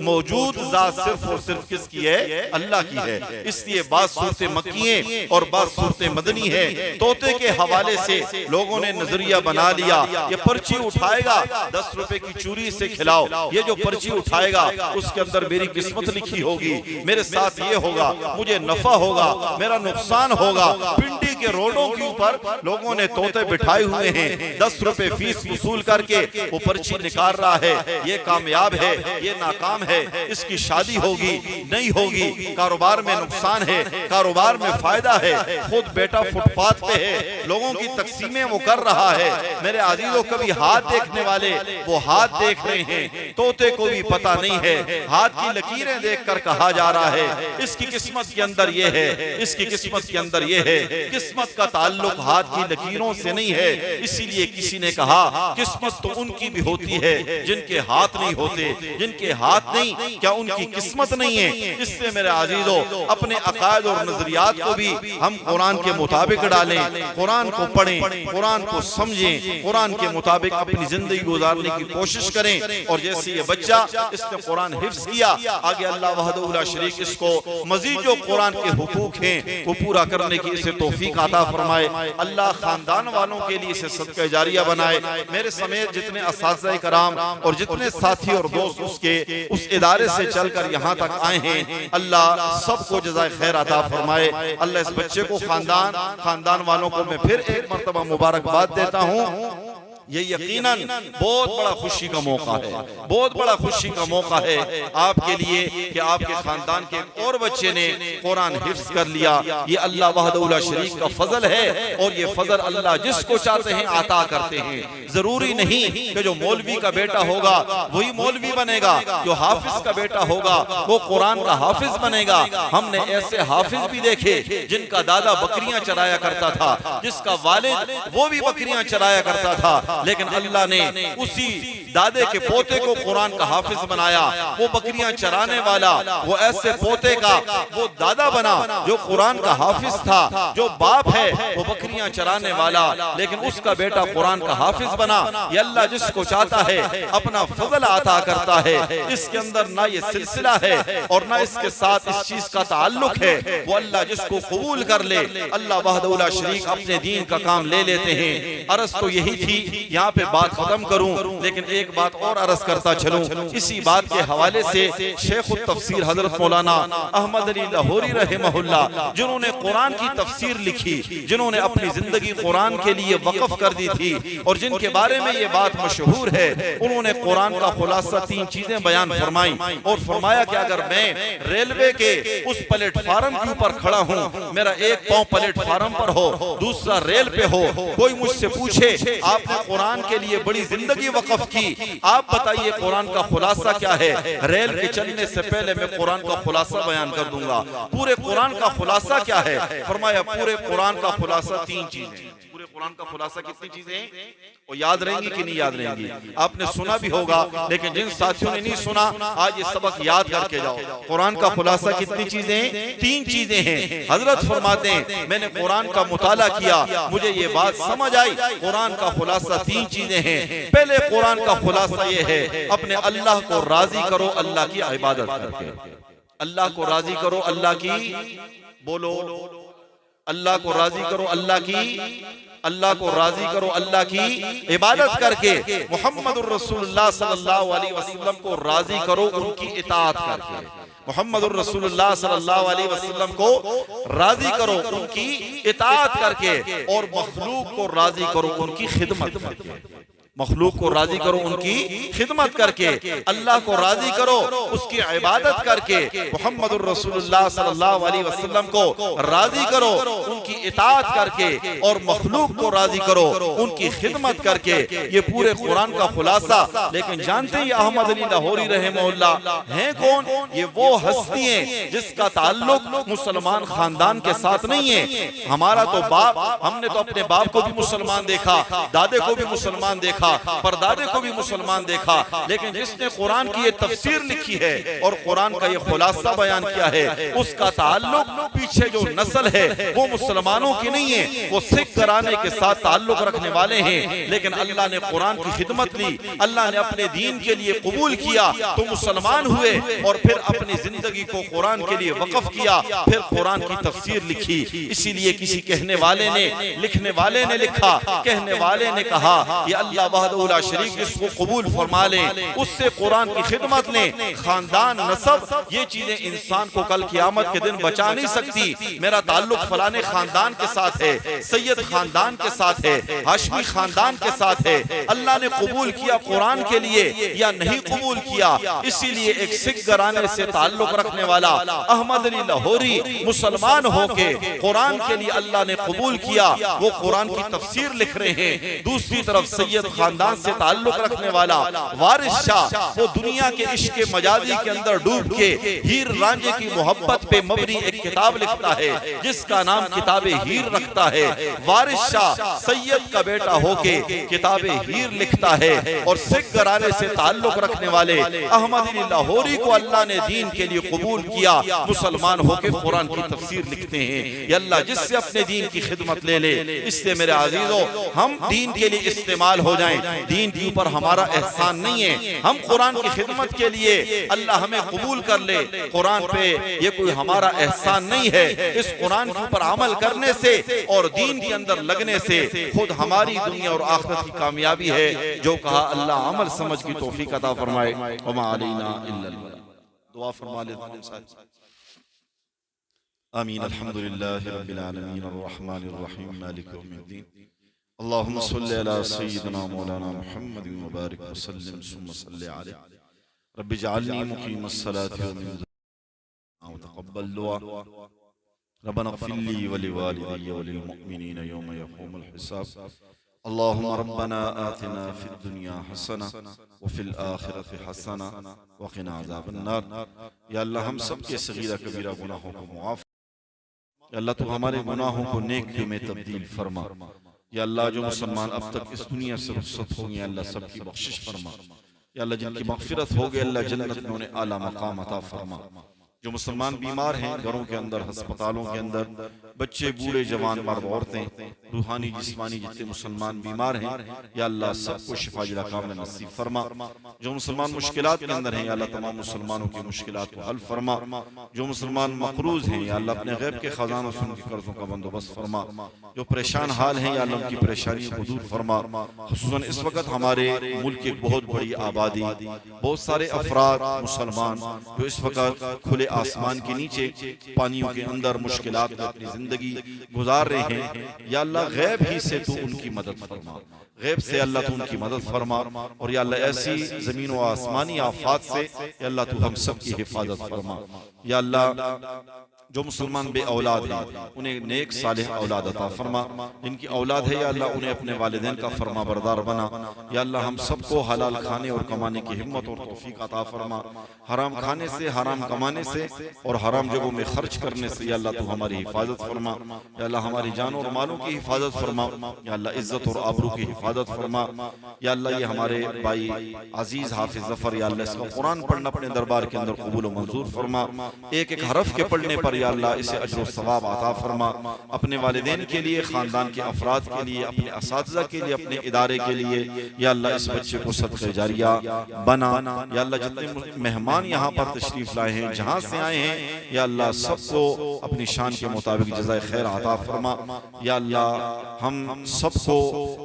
मौजूद जात सिर्फ और सिर्फ किसकी है? अल्लाह की है। इसलिए बात सूरतें मक्की है और बात सूरतें मदनी है। तोते के हवाले से लोगों ने नजरिया बना लिया, ये पर्ची उठाएगा 10 रुपए की चूरी से खिलाओ, ये जो पर्ची उठाएगा उसके अंदर मेरी किस्मत लिखी होगी, मेरे साथ ये होगा, मुझे नफा होगा, मेरा नुकसान होगा। पिंडी के रोडों के ऊपर लोगों ने तोते बिठाए हुए हैं, 10 रुपए फीस वसूल करके वो पर्ची निकाल रहा है। ये कामयाब है, ये नाकाम है, इसकी शादी होगी नहीं होगी, कारोबार में नुकसान है, कारोबार में फायदा है, खुद बेटा फुटपाथ पे है, लोगों की तकसीमें वो कर रहा है। मेरे अजीजों, कभी हाथ देखने वाले वो हाथ देख रहे हैं, तोते को भी पता नहीं है, हाथ की लकीरें देखकर कहा जा रहा है इसकी किस्मत के अंदर ये है, इसकी किस्मत के अंदर ये है। किस्मत का ताल्लुक हाथ की लकीरों से नहीं है। इसीलिए किसी ने कहा किस्मत तो उनकी भी होती है जिनके हाथ नहीं होते। जिनके हाथ नहीं, क्या उनकी किस्मत नहीं है? इससे मेरे अजीजों, अपने अकायद और नजरियात को भी हम कुरान के मुताबिक डालें, कुरान को पढ़ें, कुरान को समझें, कुरान के मुताबिक अपनी जिंदगी गुजारने की कोशिश करें। करें। और जैसे ये बच्चा इसने कुरान हिफ्ज किया, आगे अल्लाह वहदहू ला शरीक इसको मजीद जो कुरान के हुकूक हैं वो पूरा करने की इसे तौफीक अता फरमाए। अल्लाह खानदान वालों के लिए इसे सदका जारिया बनाए। मेरे समेत जितने असातिज़ा कराम और जितने साथी और दोस्त उसके उस इदारे से चलकर यहाँ तक आए हैं, अल्लाह सबको जज़ाए खैर अता फरमाए। अल्लाह इस बच्चे को खानदान वालों को मैं फिर एक मर्तबा मुबारकबाद देता हूँ। ये यकीनन बहुत बड़ा खुशी का मौका है, बहुत बड़ा खुशी का मौका है आपके लिए कि आपके खानदान के एक और बच्चे ने कुरान हिफ्ज कर लिया। ये अल्लाह वहदहू ला शरीक का फजल है और ये फजल अल्लाह जिसको चाहते हैं अता करते हैं। जरूरी नहीं कि जो मौलवी का बेटा होगा वही मौलवी बनेगा, जो हाफिज का बेटा होगा वो कुरान का हाफिज बनेगा। हमने ऐसे हाफिज भी देखे जिनका दादा बकरियां चराया करता था, जिसका वालिद वो भी बकरियां चराया करता था, लेकिन अल्लाह ने उसी दादे के पोते को कुरान का हाफिज बनाया। वो बकरियां चराने वाला वो ऐसे पोते का वो दादा बना जो कुरान का हाफिज था। जो बाप है वो बकरियां चराने वाला, लेकिन उसका बेटा कुरान का हाफिज बना। ये अल्लाह जिसको चाहता है अपना फजल अता करता है। इसके अंदर ना ये सिलसिला है और ना इसके साथ इस चीज का ताल्लुक है। वो अल्लाह जिसको कबूल कर ले, अल्लाह वहदहू ला शरीक अपने दीन का काम ले लेते हैं। अर्ज तो यही थी, यहाँ पे बात खत्म करूं, लेकिन एक बात और अर्ज करता चलूं। इसी बात के हवाले से शेख तफसीर हजरत मौलाना अहमद अली लाहौरी रहमहुल्लाह, जिन्होंने कुरान की तफसीर लिखी, जिन्होंने अपनी जिंदगी कुरान के लिए वक्फ कर दी थी और जिनके बारे में ये बात मशहूर है, उन्होंने कुरान का खुलासा 3 चीजें बयान फरमाई और फरमाया कि अगर मैं रेलवे के उस प्लेटफार्म के ऊपर खड़ा हूँ, मेरा एक पांव प्लेटफार्म पर हो, दूसरा रेल पे हो, कोई मुझसे पूछे आपने कुरान के लिए बड़ी जिंदगी वक्फ की, आप बताइए कुरान का खुलासा क्या है। रेल के चलने से पहले मैं कुरान का खुलासा बयान कर दूंगा। पूरे कुरान का खुलासा क्या है? फरमाया पूरे कुरान का खुलासा 3 चीजें। पूरे कुरान का खुलासा कितनी चीजें वो याद रहेंगी कि नहीं याद रहेंगी? आपने सुना भी होगा, लेकिन जिन साथियों ने नहीं सुना आज ये सबक याद करके जाओ। कुरान का खुलासा कितनी चीजें? 3 चीजें हैं। हजरत फरमाते हैं मैंने कुरान का मुताला किया, मुझे ये बात समझ आई, कुरान का खुलासा 3 चीजें हैं। पहले कुरान का खुलासा ये है अपने अल्लाह को राजी करो अल्लाह की इबादत करके। अल्लाह को राजी करो अल्लाह की, बोलो अल्लाह को राजी करो अल्लाह की, अल्लाह को राजी करो अल्लाह की इबादत करके। मुहम्मदुर रसूलुल्लाह सल्लल्लाहु अलैहि वसल्लम को राजी करो उनकी इताअत करके। मुहम्मदुर रसूलुल्लाह सल्लल्लाहु अलैहि वसल्लम को राजी करो उनकी इताअत करके और मखलूक को राजी करो उनकी खिदमत करके। मखलूक को राजी करो उनकी खिदमत करके, अल्लाह को राजी करो उसकी इबादत करके, मुहम्मदुर रसूलुल्लाह सल्लल्लाहु अलैहि वसल्लम को राजी करो उनकी इताअत करके और मखलूक को राजी करो उनकी खिदमत करके। ये पूरे कुरान का खुलासा। लेकिन जानते हैं अहमद अली लाहौरी रहमहुल्लाह हैं कौन? ये वो हस्ती हैं जिसका ताल्लुक मुसलमान खानदान के साथ नहीं है। हमारा तो बाप, हमने तो अपने बाप को भी मुसलमान देखा, दादे को भी मुसलमान देखा, परदादे को भी मुसलमान देखा, लेकिन जिसने कुरान की ये तफसीर लिखी है और कुरान का ये खुलासा बयान किया है, उसका ताल्लुक पीछे जो नस्ल है वो मुसलमानों की नहीं है, वो सिख घराने के साथ ताल्लुक रखने वाले हैं। लेकिन अल्लाह ने कुरान की खिदमत ली, अल्लाह ने अपने दीन के लिए कबूल किया तो मुसलमान हुए और फिर अपनी जिंदगी को कुरान के लिए वक्फ किया, फिर कुरान की तफसीर लिखी। इसीलिए किसी कहने वाले ने, लिखने वाले ने लिखा, कहने वाले ने कहा ये अल्लाह वहदहू ला शरीक जिसको कबूल फरमा ले उससे कुरान की खिदमत ले। खानदान, नसब, ये चीजें इंसान को कल क़यामत के दिन बचा नहीं सकती। मेरा ताल्लुक फलाने खानदान के साथ है, सैयद खानदान के साथ है, हाशमी खानदान के साथ है। अल्लाह ने कबूल किया कुरान के लिए या नहीं कबूल किया, इसीलिए एक सिख घराने से ताल्लुक रखने वाला अहमद अली लाहौरी मुसलमान होके कुरान के लिए अल्लाह ने कबूल किया, वो कुरान की तफसीर लिख रहे हैं। दूसरी तरफ सैयद खानदान से ताल्लुक रखने वाला वारिस शाह, वो दुनिया के इश्क मजाजी के अंदर डूब के हीर रांझे की मोहब्बत पे मबनी एक किताब लिख लिखता है, जिसका नाम किताबे हीर रखता है। वारिस शाह सैयद का बेटा होके किताबे हीर लिखता है। और सिख घराने से ताल्लुक रखने वाले अहमद अली लाहौरी को अल्लाह ने दीन के लिए कबूल किया, मुसलमान होके कुरान की तफसीर लिखते हैं। या अल्लाह जिससे अपने दीन की खिदमत ले ले, इससे मेरे अजीजों हम दीन के लिए इस्तेमाल हो जाएं। दीन के ऊपर हमारा एहसान नहीं है, हम कुरान की खिदमत के लिए अल्लाह हमें कबूल कर ले। कुरान पे ये कोई हमारा एहसान नहीं है। इस कुरान के ऊपर अमल करने से और दीन के अंदर लगने से खुद हमारी दुनिया और आखिरत की कामयाबी है। जो कहा अल्लाह अमल समझ की तौफीक अता फरमाए। वमा अलैना इल्लल बलाग। दुआ फरमा लेते हैं। आमीन। अल्हम्दुलिल्लाहि रब्बिल आलमीन अर्रहमानिर रहीम मालिकि यौमिद्दीन। अल्लाहुम्मा सल्लि अला सय्यिदिना मौलाना मुहम्मदिन व बारिक व सल्लिम सुम्मा सल्लि अलैहि रब्बि जअलनी मुकीमस सलाति व मिन व तक़ब्बल दुआ। रब्बना इग़फिर ली व लिवालिदैया व लिलमुमिनीना यौमा यक़ूमुल हिसाब। अल्लाहुम्मा रब्बना आतिना फिद दुनिया हसना व फिल आखिरति हसना व क़िना अज़ाबन नार। या अल्लाह हम सब के सगीरा कबीरा गुनाहों को मुआफ़। या अल्लाह तू हमारे गुनाहों को नेकियों में तब्दील फरमा। या अल्लाह जो मुसलमान अब तक इस दुनिया से रुखसत हो गए, अल्लाह सबकी बख्शिश फरमा। या अल्लाह जिनकी मग़फ़िरत हो गई, अल्लाह जन्नत में उन्हें आला मकाम अता फरमा। जो मुसलमान बीमार हैं घरों के अंदर, अस्पतालों के अंदर, बच्चे, बूढ़े, जवान, मर्द, औरतें, रूहानी जिस्मानी जितने मुसलमान बीमार हैं, या अल्लाह सबको शिफा जिला कामिल नसीब फरमा। जो मुसलमान मुश्किलात के अंदर हैं, या अल्लाह तमाम मुसलमानों की मुश्किलात को हल फरमा। जो मुसलमान मक़रूज़ हैं, या अल्लाह अपने गैब के खजानों से उनके कर्जों का बंदोबस्त फरमा। जो परेशान हाल हैं, या अल्लाह उनकी परेशानियों को दूर फरमा। ख़ुसूसन इस वक्त हमारे मुल्क की एक बहुत बड़ी आबादी, बहुत सारे अफराद मुसलमान जो इस वक्त खुले आसमान के नीचे पानियों के अंदर मुश्किलात में अपनी जिंदगी गुजार रहे हैं, या अल्लाह गैब ही से तू उनकी मदद फरमा। गैब से अल्लाह तू उनकी मदद फरमा। और या अल्लाह ऐसी जमीन व आसमानी आफात से या अल्लाह तू हम सब की हिफाजत फरमा। या अल्लाह जो मुसलमान बे औलाद हैं उन्हें नेक सालेह औलाद अता फरमा। जिनकी औलाद है, या अल्लाह उन्हें अपने वालिदैन का फरमा बरदार बना। या अल्लाह हम सबको हलाल खाने और कमाने की हिम्मत और तौफीक अता फरमा। हराम खाने से, हराम कमाने से और हराम जगहों में खर्च करने से या अल्लाह तू हमारी हिफाजत फरमा। या अल्लाह हमारी जान और मालों की हिफाजत फरमा। या अल्लाह इज्जत और आबरू की हिफाजत फरमा। या अल्लाह ये हमारे भाई अजीज हाफिज जफर, या अल्लाह इसका कुरान पढ़ना अपने दरबार के अंदर कबूल और मंजूर फरमा। एक एक हरफ के पढ़ने पर या अल्लाह इसे अज्र सवाब अता फरमा। अपने वालिदैन के लिए, खानदान के अफराद के लिए, अपने असातिज़ा के लिए, अपने इदारे के लिए या अल्लाह इस बच्चे को सदक़े जारिया बना। या अल्लाह जितने मेहमान यहाँ पर तशरीफ लाए हैं, जहाँ से आए हैं, या अल्लाह सबको अपनी शान के मुताबिक जज़ाए खैर अता फरमा। या अल्लाह हम सबको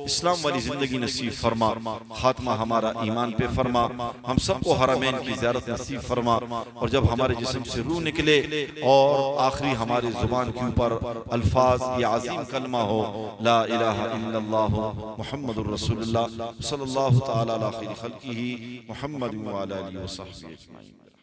इस्लाम वाली जिंदगी नसीब फरमा। खात्मा हमारा ईमान पे फरमा। हम सबको हरमैन की ज़ियारत नसीब फरमा। और जब हमारे जिस्म से रूह निकले और आखिरी हमारी जुबान के ऊपर अल्फाज ये आज़ीम कलमा हो, ला इलाहा इल्लल्लाह मुहम्मदुर रसूलुल्लाह सल्लल्लाहु तआला अला खैरि खल्क़िही मुहम्मद व अला आलिहि व सहबिही अजमईन।